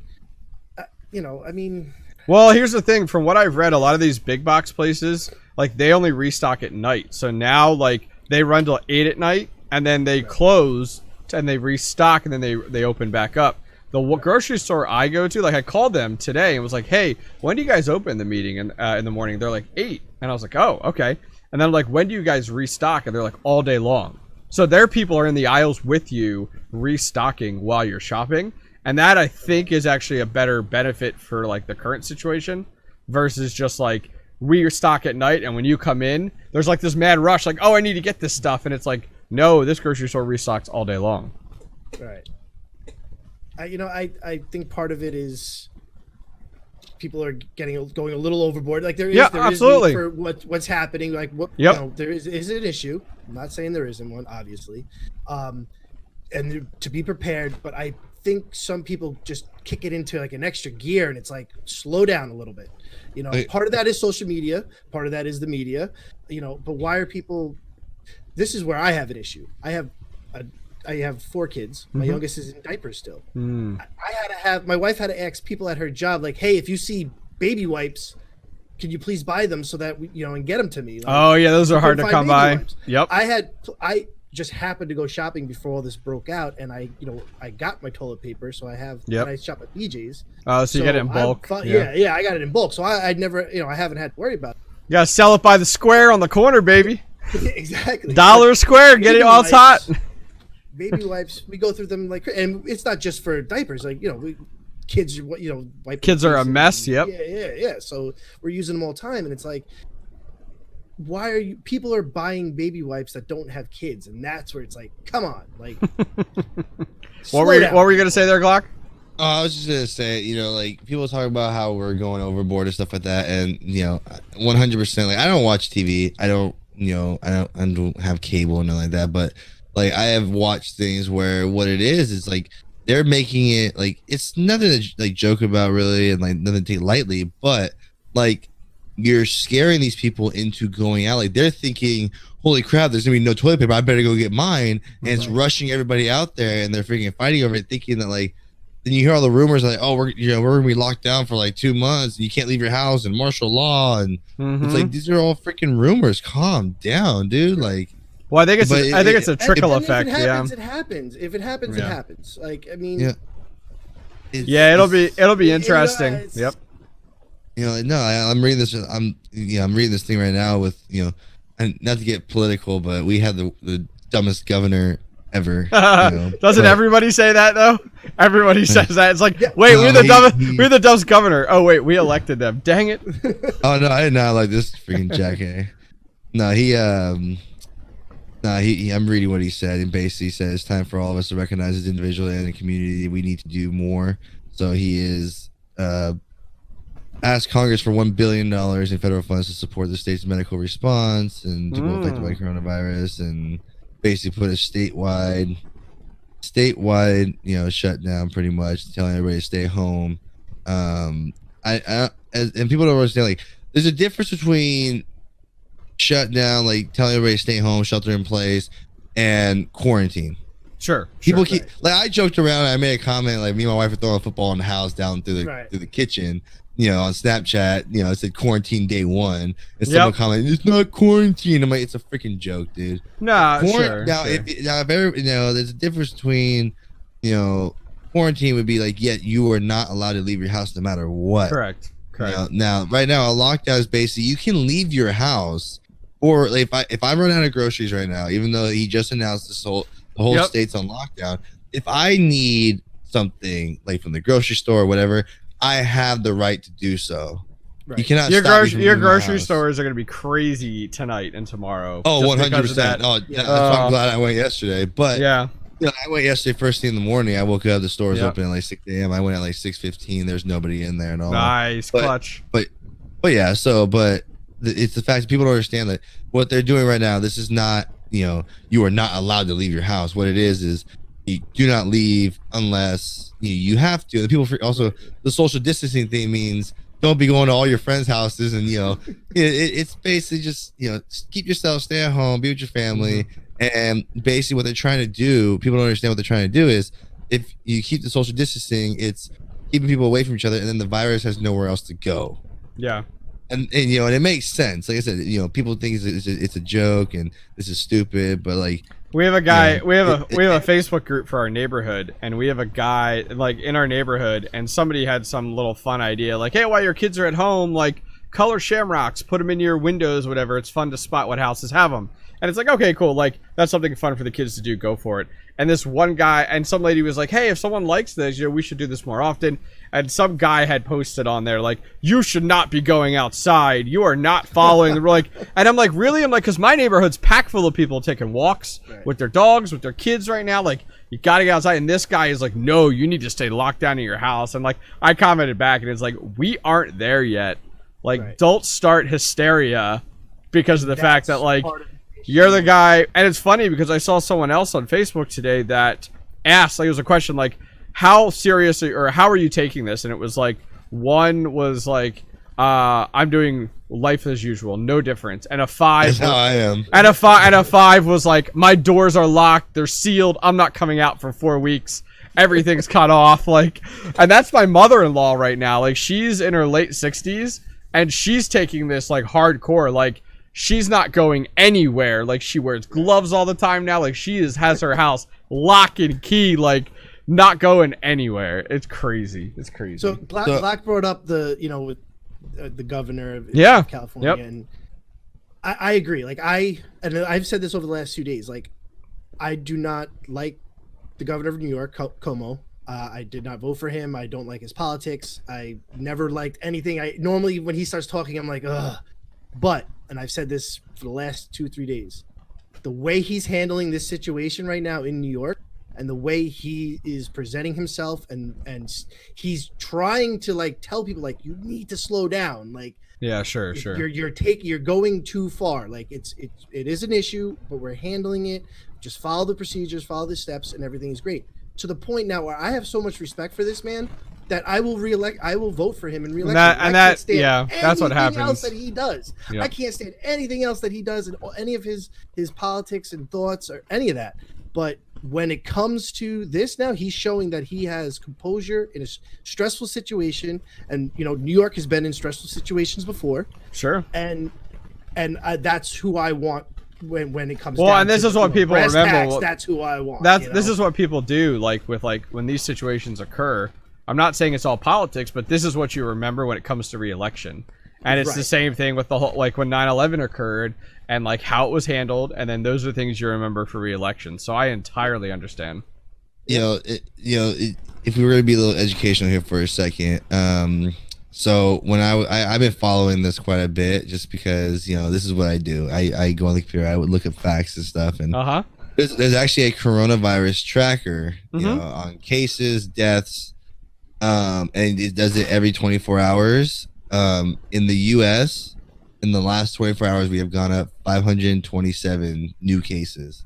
I mean, Well, here's the thing. From what I've read, a lot of these big box places, like, they only restock at night. So now, like, they run till 8 at night, and then they close, and they restock, and then they open back up. The grocery store I go to, like, I called them today and was like, hey, when do you guys open the meeting in the morning? They're like, 8. And I was like, oh, okay. And then I'm like, when do you guys restock? And they're like, all day long. So their people are in the aisles with you restocking while you're shopping. And that, I think, is actually a better benefit for, like, the current situation versus just, like, we restock at night, and when you come in, there's, like, this mad rush, like, oh, I need to get this stuff. And it's like, no, this grocery store restocks all day long. Right. I think part of it is people are going a little overboard. Like there is absolutely. Is for what's happening. Like what there is an issue. I'm not saying there isn't one, obviously, and to be prepared. But I think some people just kick it into like an extra gear, and it's like slow down a little bit. Part of that is social media. Part of that is the media. But why are people? This is where I have an issue. I have 4 kids. My youngest is in diapers still. My wife had to ask people at her job, like, hey, if you see baby wipes, can you please buy them so that and get them to me? Like, oh yeah, those are hard to come by. Wipes. Yep. I just happened to go shopping before all this broke out, and I got my toilet paper, so I have. Yep. And I shop at BJ's. Oh, so you get it in bulk. Yeah, I got it in bulk, so I never, I haven't had to worry about it. You gotta sell it by the square on the corner, baby. Exactly. $1 square, get it while it's hot. Baby wipes, we go through them like, and it's not just for diapers. Like kids, wipe. Kids are a mess. Yep. Yeah. So we're using them all the time, and it's like, why are people are buying baby wipes that don't have kids, and that's where it's like, come on, like. What were you gonna say there, Glock? Oh, I was just gonna say, like people talk about how we're going overboard and stuff like that, and 100%. Like I don't watch TV. I don't have cable and nothing like that, but. Like I have watched things where what it is like they're making it like it's nothing to like joke about really and like nothing to take lightly, but like you're scaring these people into going out. Like they're thinking, holy crap, there's gonna be no toilet paper, I better go get mine, and it's rushing everybody out there, and they're freaking fighting over it, thinking that like then you hear all the rumors like, oh, we're gonna be locked down for like 2 months, and you can't leave your house and martial law, and it's like these are all freaking rumors. Calm down, dude. Like. Well, I think it's a trickle effect. If it happens, it happens. Like, I mean, it'll be interesting. Yep. No, I'm reading this. I'm reading this thing right now with and not to get political, but we have the dumbest governor ever. Doesn't everybody say that though? Everybody says that. It's like, wait, we're the dumbest governor. Oh wait, we elected them. Dang it. Oh no, I did not like this freaking jackass. No, I'm reading what he said, and basically said it's time for all of us to recognize as individual and a community we need to do more. So he is asked Congress for $1 billion in federal funds to support the state's medical response and people affected by coronavirus, and basically put a statewide shutdown, pretty much telling everybody to stay home. And people don't understand, like there's a difference between shut down, like telling everybody to stay home, shelter in place, and quarantine. Sure. People keep like I joked around. I made a comment like me and my wife were throwing a football in the house down through the kitchen. On Snapchat. It said quarantine day 1, and someone commented, "It's not quarantine." I'm like, it's a freaking joke, dude. Nah, sure. Now, sure. if ever, there's a difference between, quarantine would be like, you are not allowed to leave your house no matter what. Correct. Now, right now, a lockdown is basically you can leave your house. Or like, if I run out of groceries right now, even though he just announced the whole state's on lockdown, if I need something like from the grocery store or whatever, I have the right to do so. Right. You cannot. Your grocery stores are going to be crazy tonight and tomorrow. Oh, 100%. Oh, that's why I'm glad I went yesterday. But yeah, I went yesterday first thing in the morning. I woke up, the stores open at like 6 a.m. I went at like 6:15. There's nobody in there and all. Nice, clutch. But yeah. But it's the fact that people don't understand that what they're doing right now. This is not, you are not allowed to leave your house. What it is you do not leave unless you have to. And people also, the social distancing thing means don't be going to all your friends' houses, and it's basically just keep yourself, stay at home, be with your family, and basically what they're trying to do. People don't understand what they're trying to do is if you keep the social distancing, it's keeping people away from each other, and then the virus has nowhere else to go. Yeah. And you know, and it makes sense. Like I said, you know, people think it's a joke and this is stupid, but like we have a guy, you know, we have a Facebook group for our neighborhood, and we have a guy like in our neighborhood, and somebody had some little fun idea, like, hey, while your kids are at home, like color shamrocks, put them in your windows, whatever. It's fun to spot what houses have them. And it's like, okay, cool. Like, that's something fun for the kids to do. Go for it. And this one guy, and some lady was like, hey, if someone likes this, you know, we should do this more often. And some guy had posted on there, like, you should not be going outside. You are not following the, like, and I'm like, really? I'm like, because my neighborhood's packed full of people taking walks with their dogs, with their kids right now. Like, you got to get outside. And this guy is like, no, you need to stay locked down in your house. And like, I commented back, and it's like, we aren't there yet. Like, don't start hysteria because of the fact that, like, you're the guy. And it's funny because I saw someone else on Facebook today that asked, like, it was a question like, how seriously or how are you taking this? And it was like, one was like, I'm doing life as usual, no difference. And a 5 that's how I am. And a 5 was like, my doors are locked, they're sealed, I'm not coming out for 4 weeks. Everything's cut off. Like, and that's my mother-in-law right now. Like, she's in her late 60s and she's taking this like hardcore. Like, she's not going anywhere. Like, she wears gloves all the time now. Like, has her house lock and key, like, not going anywhere. It's crazy. It's crazy. So Black brought up the, you know, with the governor of California. Yep. And I agree. Like, and I've said this over the last 2 days. Like, I do not like the governor of New York, Cuomo. I did not vote for him. I don't like his politics. I never liked anything. I normally, when he starts talking, I'm like, ugh. But, and I've said this for the last 2-3 days, the way he's handling this situation right now in New York, and the way he is presenting himself, and he's trying to like tell people like, you need to slow down. Like, yeah, sure. You're going too far. Like, it is an issue, but we're handling it. Just follow the procedures, follow the steps, and everything is great. To the point now where I have so much respect for this man that I will vote for him in re-election. That's what happens. Anything else that he does, Yep. I can't stand anything else that he does, and any of his politics and thoughts or any of that. But when it comes to this now, he's showing that he has composure in a stressful situation, and you know, New York has been in stressful situations before. Sure. And that's who I want. When it comes and this is what people remember. That's who I want. This is what people do, like with like when these situations occur. I'm not saying it's all politics, but this is what you remember when it comes to re-election. And it's the same thing with the whole, like when 9/11 occurred and like how it was handled, and then those are things you remember for re-election. So I entirely understand. If we were to be a little educational here for a second, so when I've been following this quite a bit, just because, you know, this is what I do. I go on the computer, I would look at facts and stuff, and there's actually a coronavirus tracker, you know, on cases, deaths, and it does it every 24 hours. In the U.S., in the last 24 hours, we have gone up 527 new cases.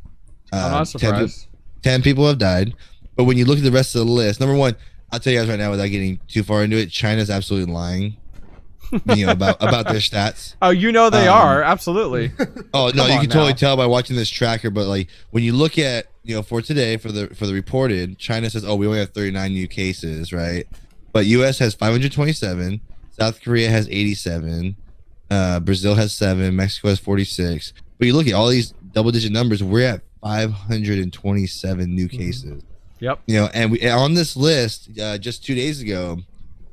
I'm not surprised. 10 people have died, but when you look at the rest of the list, number one, I'll tell you guys right now, without getting too far into it, China's absolutely lying, you know, about their stats. Oh, you know they are, absolutely. Oh no, you can totally tell by watching this tracker. But like when you look at, you know, for today, for the reported, China says, oh, we only have 39 new cases, right? But U.S. has 527, South Korea has 87, Brazil has 7, Mexico has 46. But you look at all these double-digit numbers, we're at 527 new cases. Yep. You know, and we on this list just 2 days ago,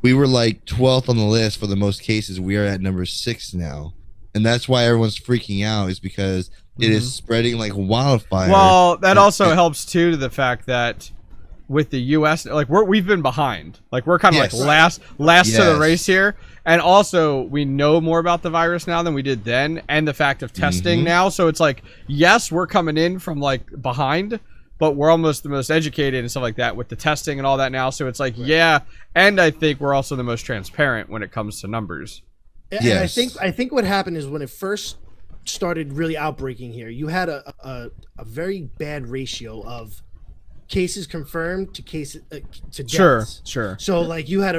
we were like 12th on the list for the most cases. We are at number 6 now, and that's why everyone's freaking out, is because it is spreading like wildfire. Well, that also helps too, to the fact that with the U.S., like we've been behind, like we're kind of like last to the race here, and also we know more about the virus now than we did then, and the fact of testing now. So it's like, yes, we're coming in from like behind, but we're almost the most educated and stuff like that with the testing and all that now. So it's like, and I think we're also the most transparent when it comes to numbers. And I think what happened is when it first started really outbreaking here, you had a very bad ratio of cases confirmed to cases to deaths. Sure. So like you had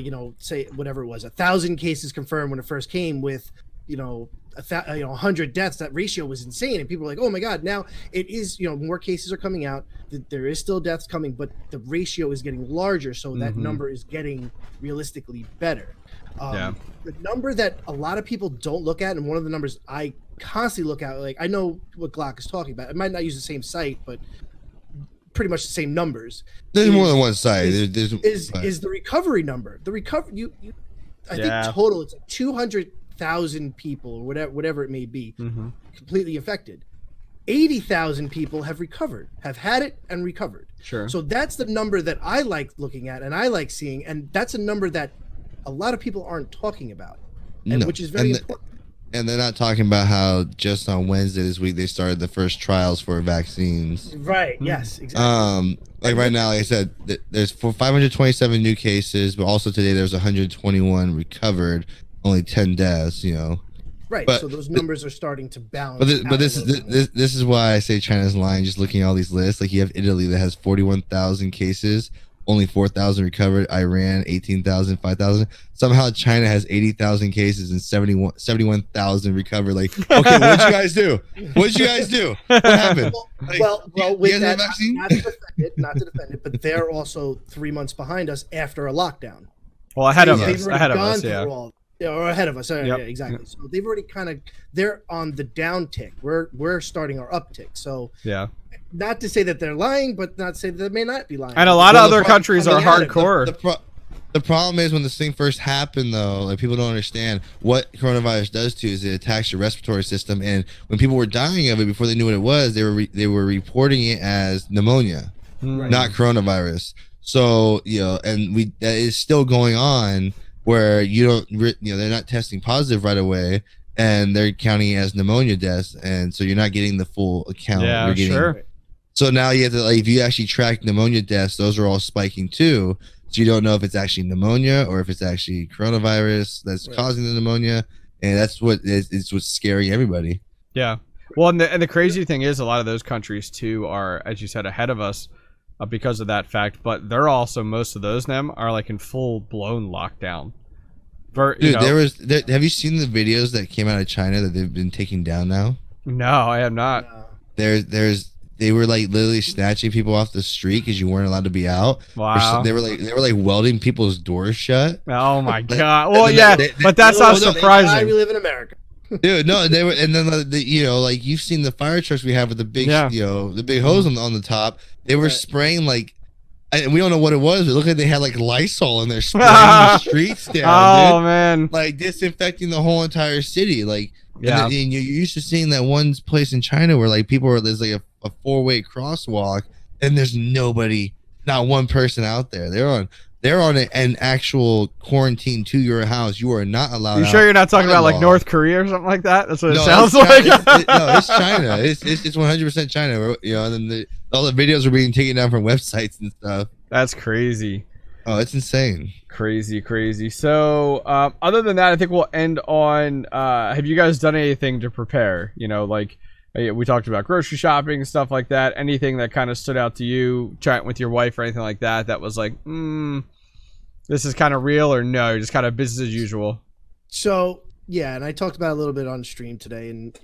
you know, say whatever it was, 1,000 cases confirmed when it first came, with, you know, 100 deaths, that ratio was insane, and people were like, oh my god. Now it is, more cases are coming out, there is still deaths coming, but the ratio is getting larger, so that number is getting realistically better. The number that a lot of people don't look at, and one of the numbers I constantly look at, like I know what Glock is talking about, I might not use the same site, but pretty much the same numbers. There's more than one site. Is the recovery number. The recovery, I think total it's like 200,000 people or whatever it may be, completely affected. 80,000 people have recovered, have had it and recovered. Sure. So that's the number that I like looking at and I like seeing, and that's a number that a lot of people aren't talking about, which is very important. And they're not talking about how just on Wednesday this week they started the first trials for vaccines. Right. Yes. Exactly. Like right now, like I said, there's 527 new cases, but also today there's 121 recovered, only 10 deaths. Right. But, so those numbers are starting to balance. But this is why I say China's lying. Just looking at all these lists, like you have Italy that has 41,000 cases, only 4,000 recovered. Iran 18,000, 5,000. Somehow China has 80,000 cases and 71,000 recovered. Like, okay, what did you guys do? What did you guys do? What happened? Well, with that, not to defend it, but they're also 3 months behind us after a lockdown. Well, ahead of us, yeah. Or ahead of us, Yep. Yeah, exactly. So they've already they're on the down tick. We're starting our uptick. So yeah. Not to say that they're lying, but not to say that they may not be lying. And a lot of other countries are hardcore. The problem is when this thing first happened, though, like people don't understand what coronavirus does to you is it attacks your respiratory system. And when people were dying of it before they knew what it was, they were reporting it as pneumonia, not coronavirus. So and that is still going on where they're not testing positive right away. And they're counting it as pneumonia deaths, and so you're not getting the full account. Yeah, sure. So now you have to, like, if you actually track pneumonia deaths, those are all spiking too. So you don't know if it's actually pneumonia or if it's actually coronavirus that's causing the pneumonia, and that's it's what's scaring everybody. Yeah. Well, and the crazy thing is, a lot of those countries too are, as you said, ahead of us because of that fact. But they're also, most of those them are like in full blown lockdown. Dude, have you seen the videos that came out of China that they've been taking down now? No, I have not. They were like literally snatching people off the street because you weren't allowed to be out. Wow. They were like welding people's doors shut. Oh my god. Well, yeah, but that's not surprising. We live in America. Dude, no, they were, and then like you've seen the fire trucks we have with the big, the big hose on the top. They were spraying like. And we don't know what it was. It looked like they had like Lysol in there spraying the streets down. Oh, dude. Man. Like disinfecting the whole entire city. Like, and you're used to seeing that one place in China where like there's like a 4-way crosswalk and there's nobody, not one person out there. They're on an actual quarantine to your house. You are not allowed. You sure you're not talking about like North Korea or something like that? That's what it sounds like. No, it's China. It's 100% China. And then all the videos were being taken down from websites and stuff. That's crazy. Oh, it's insane. Crazy. So, other than that, I think we'll end on. Have you guys done anything to prepare? Like we talked about grocery shopping and stuff like that. Anything that kind of stood out to you, chatting with your wife or anything like that, that was like, this is kind of real, or no, just kind of business as usual? So yeah, and I talked about it a little bit on stream today, and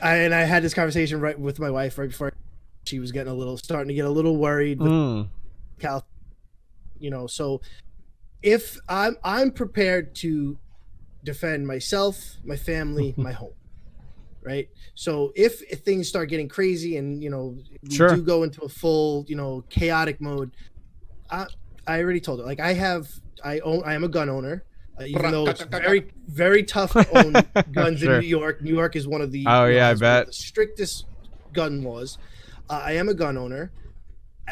I had this conversation right with my wife right before she was starting to get a little worried with Cal. So if I'm prepared to defend myself, my family, my home. Right. So if things start getting crazy and, we do go into a full, chaotic mode, I already told her, like I am a gun owner, even though it's very, very tough to own guns in New York. New York is one of the, I bet, the strictest gun laws. I am a gun owner,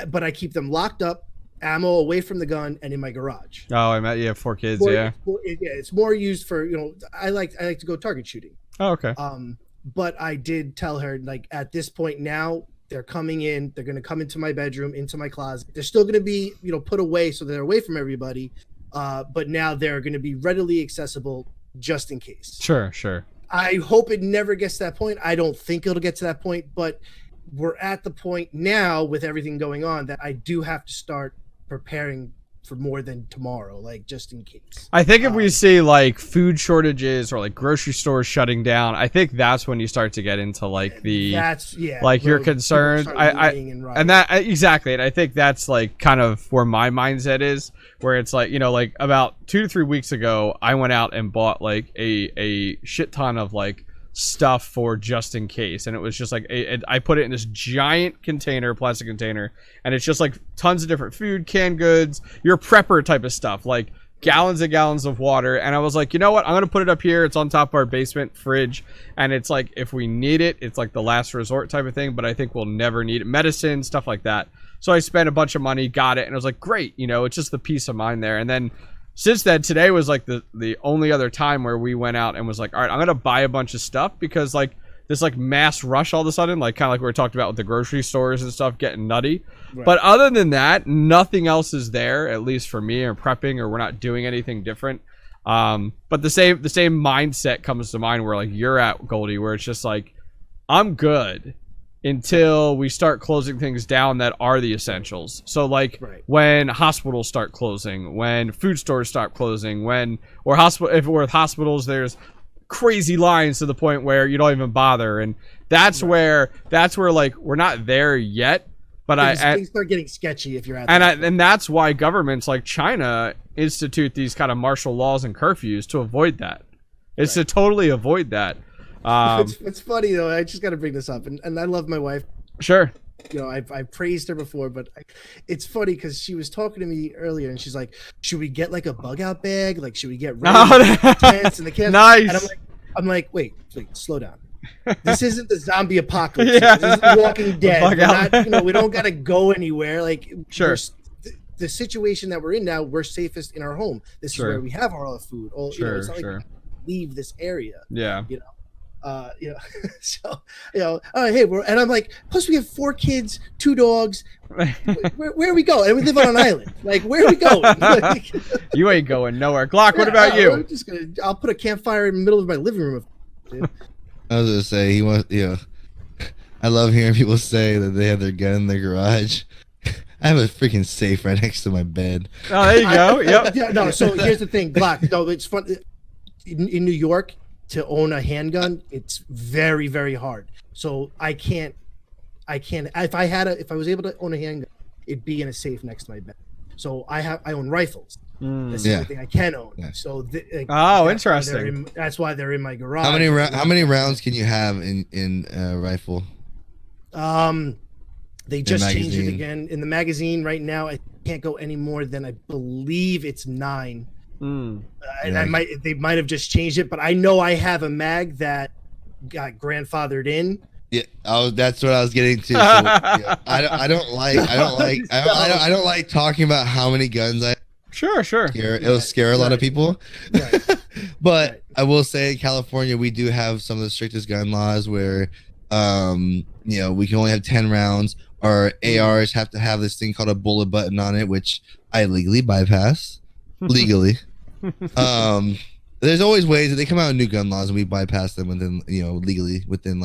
but I keep them locked up, ammo away from the gun, and in my garage. Oh, I met you have 4 kids. It's more used for, I like to go target shooting. Oh, okay. But I did tell her, like, at this point now, they're coming in. They're going to come into my bedroom, into my closet. They're still going to be, put away so they're away from everybody. But now they're going to be readily accessible just in case. Sure. I hope it never gets to that point. I don't think it'll get to that point. But we're at the point now with everything going on that I do have to start preparing for more than tomorrow, like just in case. I think if we see like food shortages or like grocery stores shutting down, I think that's when you start to get into like like your concerns. Exactly, and I think that's like kind of where my mindset is, where it's like, like about 2 to 3 weeks ago, I went out and bought like a shit ton of like stuff for just in case, and it was just like I put it in this giant container, plastic container, and it's just like tons of different food, canned goods, your prepper type of stuff, like gallons and gallons of water. And I was like, you know what, I'm gonna put it up here. It's on top of our basement fridge, and it's like if we need it, it's like the last resort type of thing, but I think we'll never need it. Medicine, stuff like that. So I spent a bunch of money, got it, and I was like, great, it's just the peace of mind there. And then since then, today was like the only other time where we went out and was like, all right, I'm gonna buy a bunch of stuff, because like this like mass rush all of a sudden, like kind of like we were talking about with the grocery stores and stuff getting nutty. Right. But other than that, nothing else is there, at least for me, or prepping, or we're not doing anything different. But the same mindset comes to mind where like you're at, Goldy, where it's just like, I'm good until we start closing things down that are the essentials. So like when hospitals start closing, when food stores start closing, if we're with hospitals, there's crazy lines to the point where you don't even bother. And that's where like we're not there yet, but things start getting sketchy if you're at and that's why governments like China institute these kind of martial laws and curfews to avoid that. It's to totally avoid that. It's funny though. I just got to bring this up, and I love my wife. Sure. I've praised her before, but it's funny because she was talking to me earlier, and she's like, "Should we get like a bug out bag? Like, should we get tents and the camp?" Nice. And I'm like, wait, slow down. This isn't the zombie apocalypse. Yeah. This is Walking Dead. We don't got to go anywhere. Like, sure. The situation that we're in now, we're safest in our home. This is where we have all the food. It's not like we leave this area. Yeah. So hey, and I'm like, plus we have 4 kids, 2 dogs. Where are we going? And we live on an island. Like, where are we going? Like, you ain't going nowhere. Glock, what about you? I'll put a campfire in the middle of my living room. I was gonna say I love hearing people say that they have their gun in their garage. I have a freaking safe right next to my bed. Oh, there you go. Yep. Yeah, no, so here's the thing, Glock. No, it's fun. In New York, to own a handgun, it's very, very hard. So I can't. If I was able to own a handgun, it'd be in a safe next to my bed. So I own rifles. That's the only thing I can own. Yeah. So interesting. That's why they're in my garage. How many rounds can you have in a rifle? They just changed it again in the magazine. Right now, I can't go any more than, I believe it's 9. They might have just changed it, but I know I have a mag that got grandfathered in. Yeah, that's what I was getting to. So, I don't like talking about how many guns I have. Sure. It'll scare a lot of people. Right. But I will say, in California, we do have some of the strictest gun laws where, we can only have 10 rounds. Our ARs have to have this thing called a bullet button on it, which I legally bypass. Legally. There's always ways that they come out with new gun laws and we bypass them within, legally within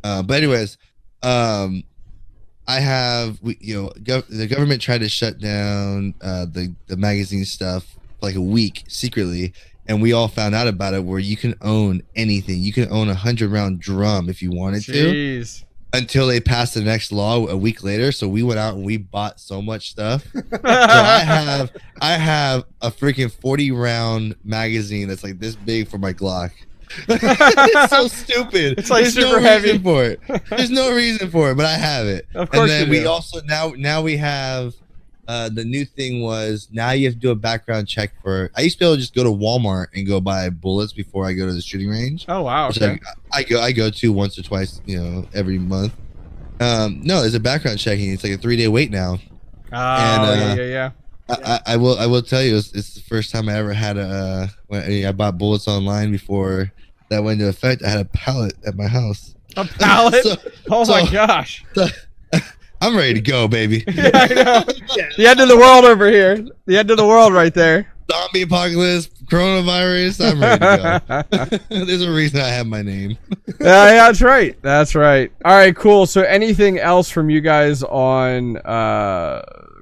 but anyways, I have, the government tried to shut down the magazine stuff for like a week secretly, and we all found out about it, where you can own anything. You can own a 100-round drum if you wanted to, until they passed the next law a week later. So we went out and we bought so much stuff. So I have a freaking 40-round magazine that's like this big for my Glock. It's so stupid. It's like super heavy for it. There's no reason for it, but I have it. Of course. And then we also now we have the new thing was, now you have to do a background check for. I used to be able to just go to Walmart and go buy bullets before I go to the shooting range. Oh wow. Okay. I go to once or twice, every month. No, there's a background checking. It's like a 3-day wait now. Yeah. I will tell you, it's the first time I ever had when I bought bullets online before that went into effect. I had a pallet at my house. A pallet? My gosh. I'm ready to go, baby. Yeah, I know. The end of the world over here. The end of the world right there. Zombie apocalypse, Coronavirus, I'm ready to go. There's a reason I have my name. Yeah, that's right. That's right. All right, cool. So anything else from you guys on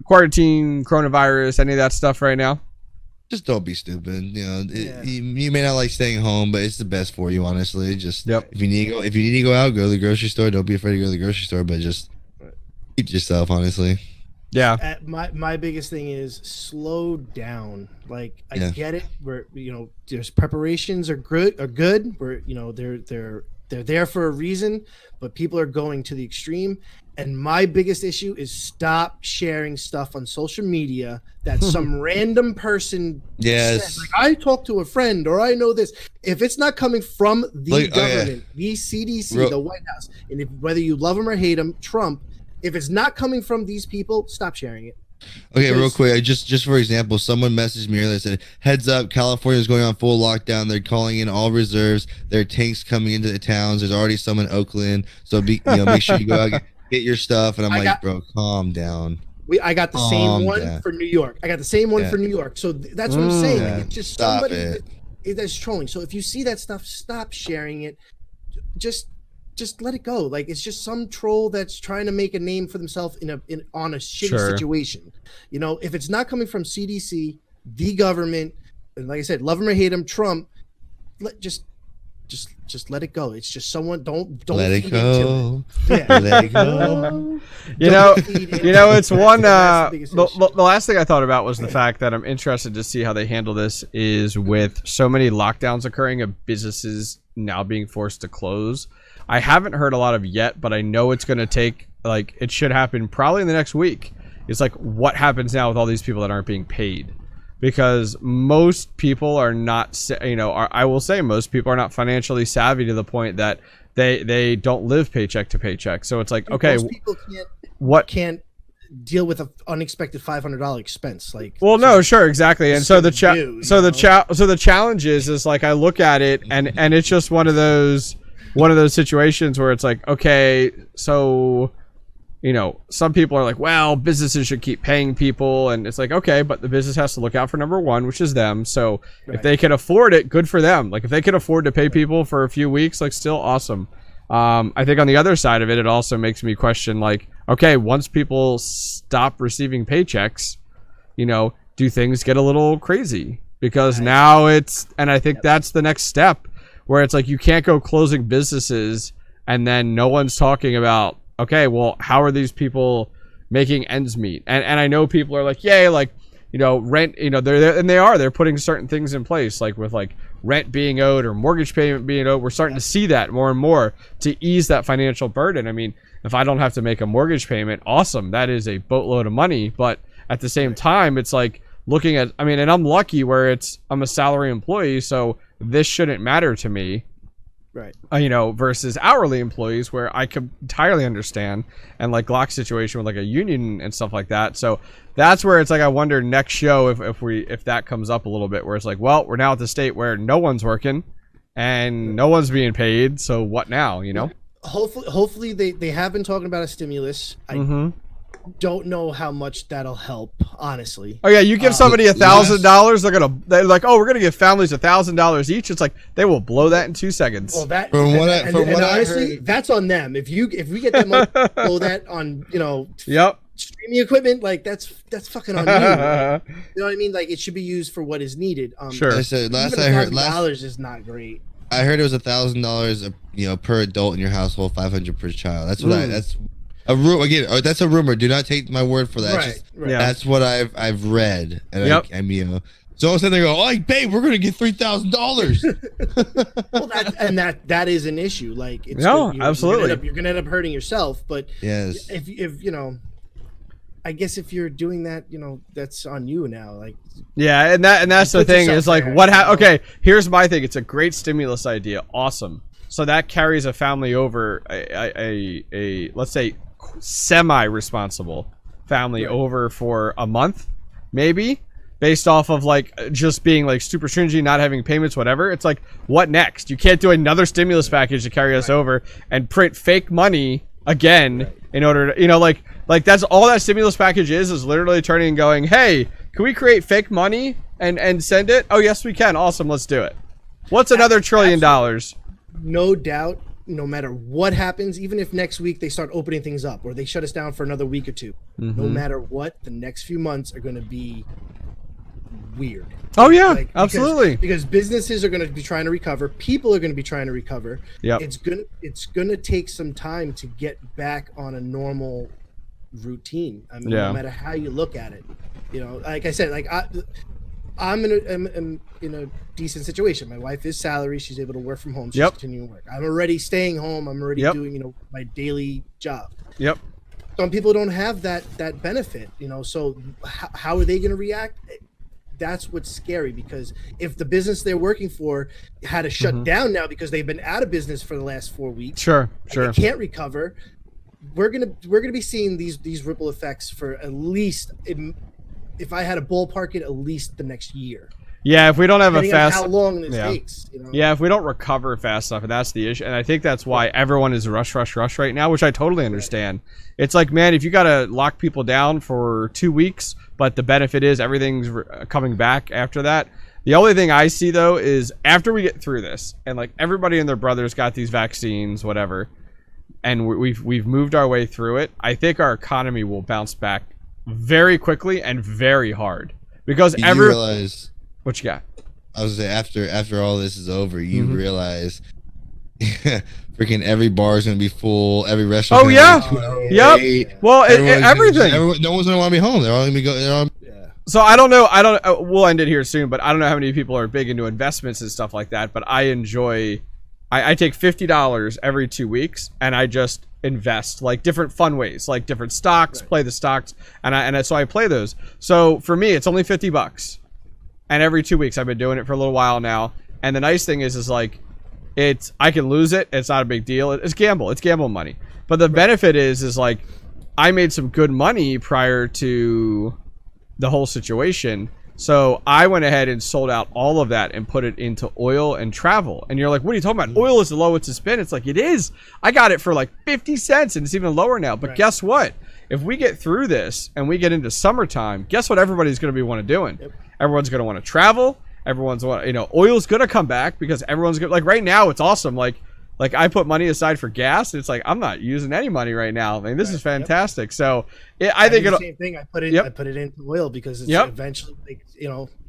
quarantine, coronavirus, any of that stuff right now? Just don't be stupid. You know, you may not like staying home, but it's the best for you, honestly. Just if you need to go out, go to the grocery store. Don't be afraid to go to the grocery store, but just keep yourself, honestly. Yeah. My biggest thing is slow down. Like I get it. Where there's preparations are good. Where they're there for a reason, but people are going to the extreme. And my biggest issue is stop sharing stuff on social media that some random person says. Like, I talked to a friend or I know this. If it's not coming from the government, the CDC, the White House, and whether you love them or hate them, Trump, if it's not coming from these people, stop sharing it. Okay, real quick, just for example, someone messaged me earlier, said, heads up, California is going on full lockdown. They're calling in all reserves. There are tanks coming into the towns. There's already some in Oakland. So make sure you go out, get your stuff. And I'm bro, calm down. I got the same one for New York. For New York. So that's what I'm saying. Like, it's just somebody that's trolling. So if you see that stuff, stop sharing it. Just let it go. Like, it's just some troll that's trying to make a name for themselves on a shitty situation. If it's not coming from CDC, the government, and like I said, love him or hate him, Trump, just let it go. It's just someone don't let it go. Let it go. It's one. The last thing I thought about was the fact that I'm interested to see how they handle this. Is with so many lockdowns occurring of businesses now being forced to close. I haven't heard a lot of yet, but I know it's going to take, it should happen probably in the next week. It's like, what happens now with all these people that aren't being paid? Because most people are not, I will say most people are not financially savvy to the point that they don't live paycheck to paycheck. So it's like, okay, most people can't deal with an unexpected $500 expense. No, sure, exactly. And so the challenge is like, I look at it and it's just one of those situations where it's like, okay, so some people are like, well, businesses should keep paying people, and it's like, okay, but the business has to look out for number one, which is them. So if they can afford it, good for them. Like, if they can afford to pay people for a few weeks, still awesome. I think on the other side of it, it also makes me question, okay, once people stop receiving paychecks, do things get a little crazy? Because now and I think that's the next step, where it's like, you can't go closing businesses and then no one's talking about, okay, well, how are these people making ends meet? And I know people are like, yay, rent, they're putting certain things in place, with rent being owed or mortgage payment being owed. We're starting to see that more and more to ease that financial burden. I mean, if I don't have to make a mortgage payment, awesome. That is a boatload of money. But at the same time, it's like looking at, and I'm lucky where I'm a salary employee, so this shouldn't matter to me, right? Versus hourly employees, where I could entirely understand, and Glock's situation with a union and stuff like that. So that's where it's like, I wonder next show if that comes up a little bit, where it's like, well, we're now at the state where no one's working and no one's being paid, so what now? Hopefully they have been talking about a stimulus. Don't know how much that'll help, honestly. Oh yeah, you give somebody $1,000, they're like, oh, we're gonna give families $1,000 each. It's like they will blow that in 2 seconds. Well, honestly, that's on them. If we get them to blow that on, streaming equipment, that's fucking on you. Right? You know what I mean? It should be used for what is needed. Sure. I said last I heard, $1,000 is not great. I heard it was $1,000, per adult in your household, $500 per child. That's what that's. That's a rumor. Do not take my word for that. Right. That's what I've read. And so all of a sudden they go, "Oh, babe, we're gonna get $3,000." Well, that is an issue. Absolutely. You're gonna end up hurting yourself. But yes, if I guess if you're doing that, that's on you now. And that's the thing is okay, here's my thing. It's a great stimulus idea. Awesome. So that carries a family over a let's say semi-responsible family over for a month, maybe, based off of just being super stringy, not having payments, whatever. It's like, what next? You can't do another stimulus package to carry us over and print fake money again in order to, that's all that stimulus package is literally turning and going, hey, can we create fake money and send it? Oh, yes, we can. Awesome. Let's do it. What's another $1 trillion? No doubt, no matter what happens, even if next week they start opening things up or they shut us down for another week or two, no matter what, the next few months are going to be weird. Oh, yeah, absolutely. Because businesses are going to be trying to recover. People are going to be trying to recover. Yep. It's gonna take some time to get back on a normal routine. I mean, no matter how you look at it, like I said, like I'm in a decent situation. My wife is salary. She's able to work from home. She's continuing to work. I'm already staying home. I'm already doing, my daily job. Yep. Some people don't have that benefit, so how are they going to react? That's what's scary, because if the business they're working for had to shut down now because they've been out of business for the last 4 weeks, sure, they can't recover. We're gonna be seeing these ripple effects for at least, if I had to ballpark it, at least the next year. Yeah, if we don't have a fast, how long this takes. Yeah, if we don't recover fast enough, and that's the issue. And I think that's why everyone is rush right now, which I totally understand. It's like, man, if you got to lock people down for 2 weeks, but the benefit is everything's coming back after that. The only thing I see, though, is after we get through this, and like everybody and their brothers got these vaccines, whatever, and we've moved our way through it, I think our economy will bounce back very quickly and very hard. Because you realize... What you got? I was gonna say, after all this is over, you realize freaking every bar is gonna be full, every restaurant. Oh yeah, yep. Well, everything. No one's gonna want to be home. They're all gonna be going. So I don't know. We'll end it here soon, but I don't know how many people are big into investments and stuff like that. But I enjoy. I take $50 every 2 weeks, and I just invest like different fun ways, like different stocks. Play the stocks, so I play those. So for me, it's only $50. And every 2 weeks, I've been doing it for a little while now. And the nice thing is like, I can lose it. It's not a big deal. It's gamble. It's gamble money. But the benefit is like, I made some good money prior to the whole situation. So I went ahead and sold out all of that and put it into oil and travel. And you're like, what are you talking about? Oil is the lowest it's been. It's like, it is. I got it for like 50 cents and it's even lower now. But guess what? If we get through this and we get into summertime, guess what everybody's going to be want to doing? Everyone's going to want to travel. Everyone's oil's going to come back because everyone's going to, like right now, it's awesome. Like I put money aside for gas. It's like, I'm not using any money right now. I mean, this is fantastic. So I think the same thing. I put it into oil because it's eventually,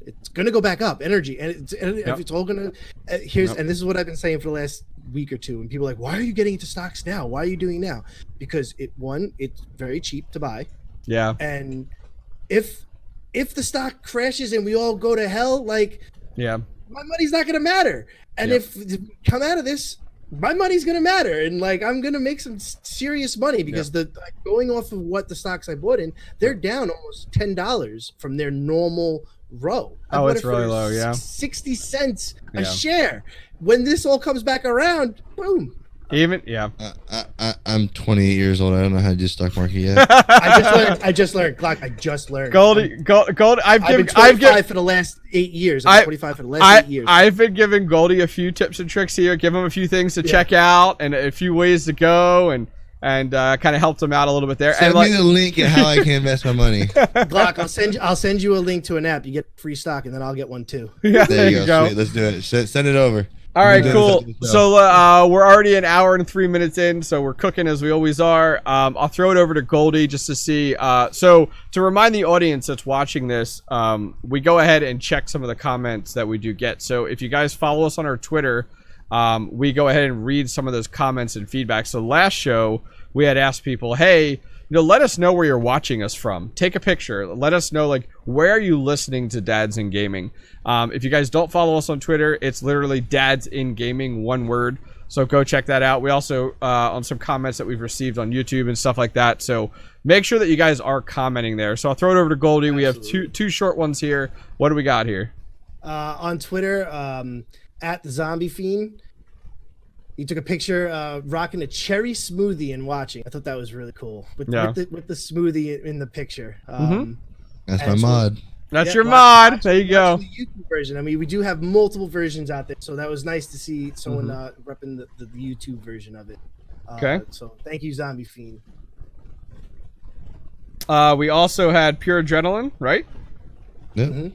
it's going to go back up, energy. And it's all going to, and this is what I've been saying for the last week or two. And people are like, why are you getting into stocks now? Why are you doing now? Because it's very cheap to buy. Yeah. And if the stock crashes and we all go to hell, my money's not going to matter. And if we come out of this, my money's going to matter. And I'm going to make some serious money because going off of what the stocks I bought in, they're down almost $10 from their normal row. Oh, it's really low. Yeah. 60 cents a share. When this all comes back around, boom. I'm 28 years old. I don't know how to do stock market yet. I just learned. Glock, I just learned. Goldie. I've been 25 for the last 8 years. I'm 25 for the last 8 years. I've been giving Goldie a few tips and tricks here. Give him a few things to check out and a few ways to go and kind of helped him out a little bit there. Send me the link and how I can invest my money. Glock, I'll send you a link to an app. You get free stock, and then I'll get one too. Yeah, there you go. Sweet. Let's do it. Send it over. All right, cool. So we're already an hour and 3 minutes in, so we're cooking as we always are. I'll throw it over to Goldie just to see. So to remind the audience that's watching this, we go ahead and check some of the comments that we do get. So if you guys follow us on our Twitter, we go ahead and read some of those comments and feedback. So last show, we had asked people, hey, let us know where you're watching us from. Take a picture. Let us know, where are you listening to Dads in Gaming? If you guys don't follow us on Twitter, it's literally Dads in Gaming, one word. So go check that out. We also, on some comments that we've received on YouTube and stuff like that. So make sure that you guys are commenting there. So I'll throw it over to Goldie. Absolutely. We have two short ones here. What do we got here? On Twitter, at the Zombie Fiend. He took a picture rocking a cherry smoothie and watching. I thought that was really cool with the smoothie in the picture. That's my mod. That's your mod. There you go. The YouTube version. I mean, we do have multiple versions out there, so that was nice to see someone repping the YouTube version of it. Okay. So thank you, Zombie Fiend. We also had Pure Adrenaline, right? Yeah.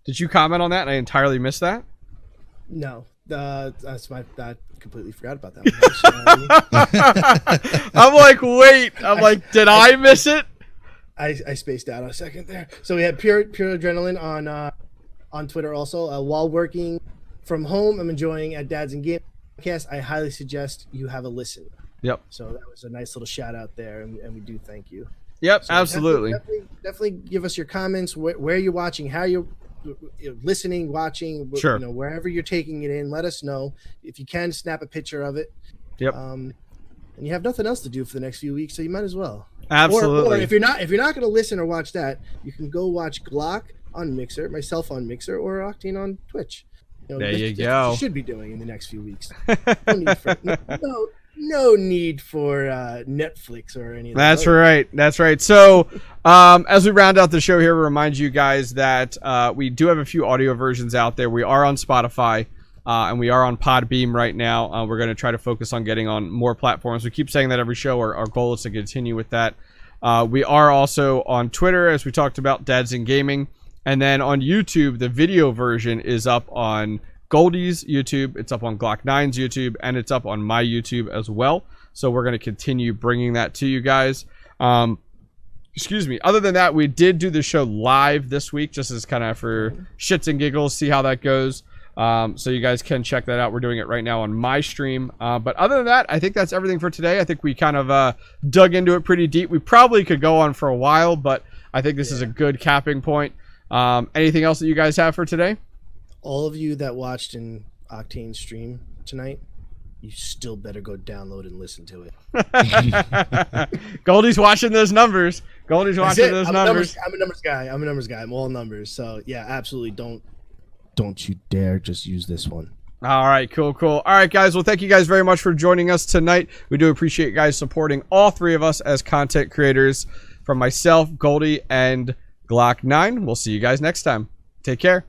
Did you comment on that and I entirely missed that? No, that's my. I completely forgot about that one. I'm like, wait. I'm like, did I miss it? I spaced out a second there. So we had pure adrenaline on Twitter also. While working from home, I'm enjoying at Dads and Game Podcast. I highly suggest you have a listen. Yep. So that was a nice little shout out there, and we do thank you. Yep, So absolutely. Definitely give us your comments. Where you're watching, how you're listening, watching. Sure. You know, wherever you're taking it in, let us know. If you can, snap a picture of it. Yep. And you have nothing else to do for the next few weeks, so you might as well. Absolutely. Or if you're not going to listen or watch that, you can go watch Glock on Mixer, myself on Mixer, or Octane on Twitch. There you that's go. what you should be doing in the next few weeks. No need for Netflix or anything. That's right. That's right. So, as we round out the show here, we remind you guys that we do have a few audio versions out there. We are on Spotify and we are on Podbeam right now. We're going to try to focus on getting on more platforms. We keep saying that every show. Our goal is to continue with that. We are also on Twitter, as we talked about, Dads in Gaming. And then on YouTube, the video version is up on Goldy's YouTube, it's up on Glock 9's YouTube, and it's up on my YouTube as well. So we're going to continue bringing that to you guys. Excuse me. Other than that, we did do the show live this week, just as kind of for shits and giggles, see how that goes. So you guys can check that out. We're doing it right now on my stream. But other than that, I think that's everything for today. I think we kind of dug into it pretty deep. We probably could go on for a while, but I think this is a good capping point. Anything else that you guys have for today? All of you that watched in Octane stream tonight, you still better go download and listen to it. Goldy's watching those numbers. Goldy's watching those numbers. I'm a numbers guy. I'm all numbers. So yeah, absolutely. Don't you dare just use this one. All right, cool. All right, guys. Well, thank you guys very much for joining us tonight. We do appreciate you guys supporting all three of us as content creators. From myself, Goldy, and Glock 9. We'll see you guys next time. Take care.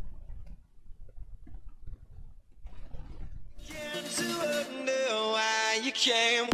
Can't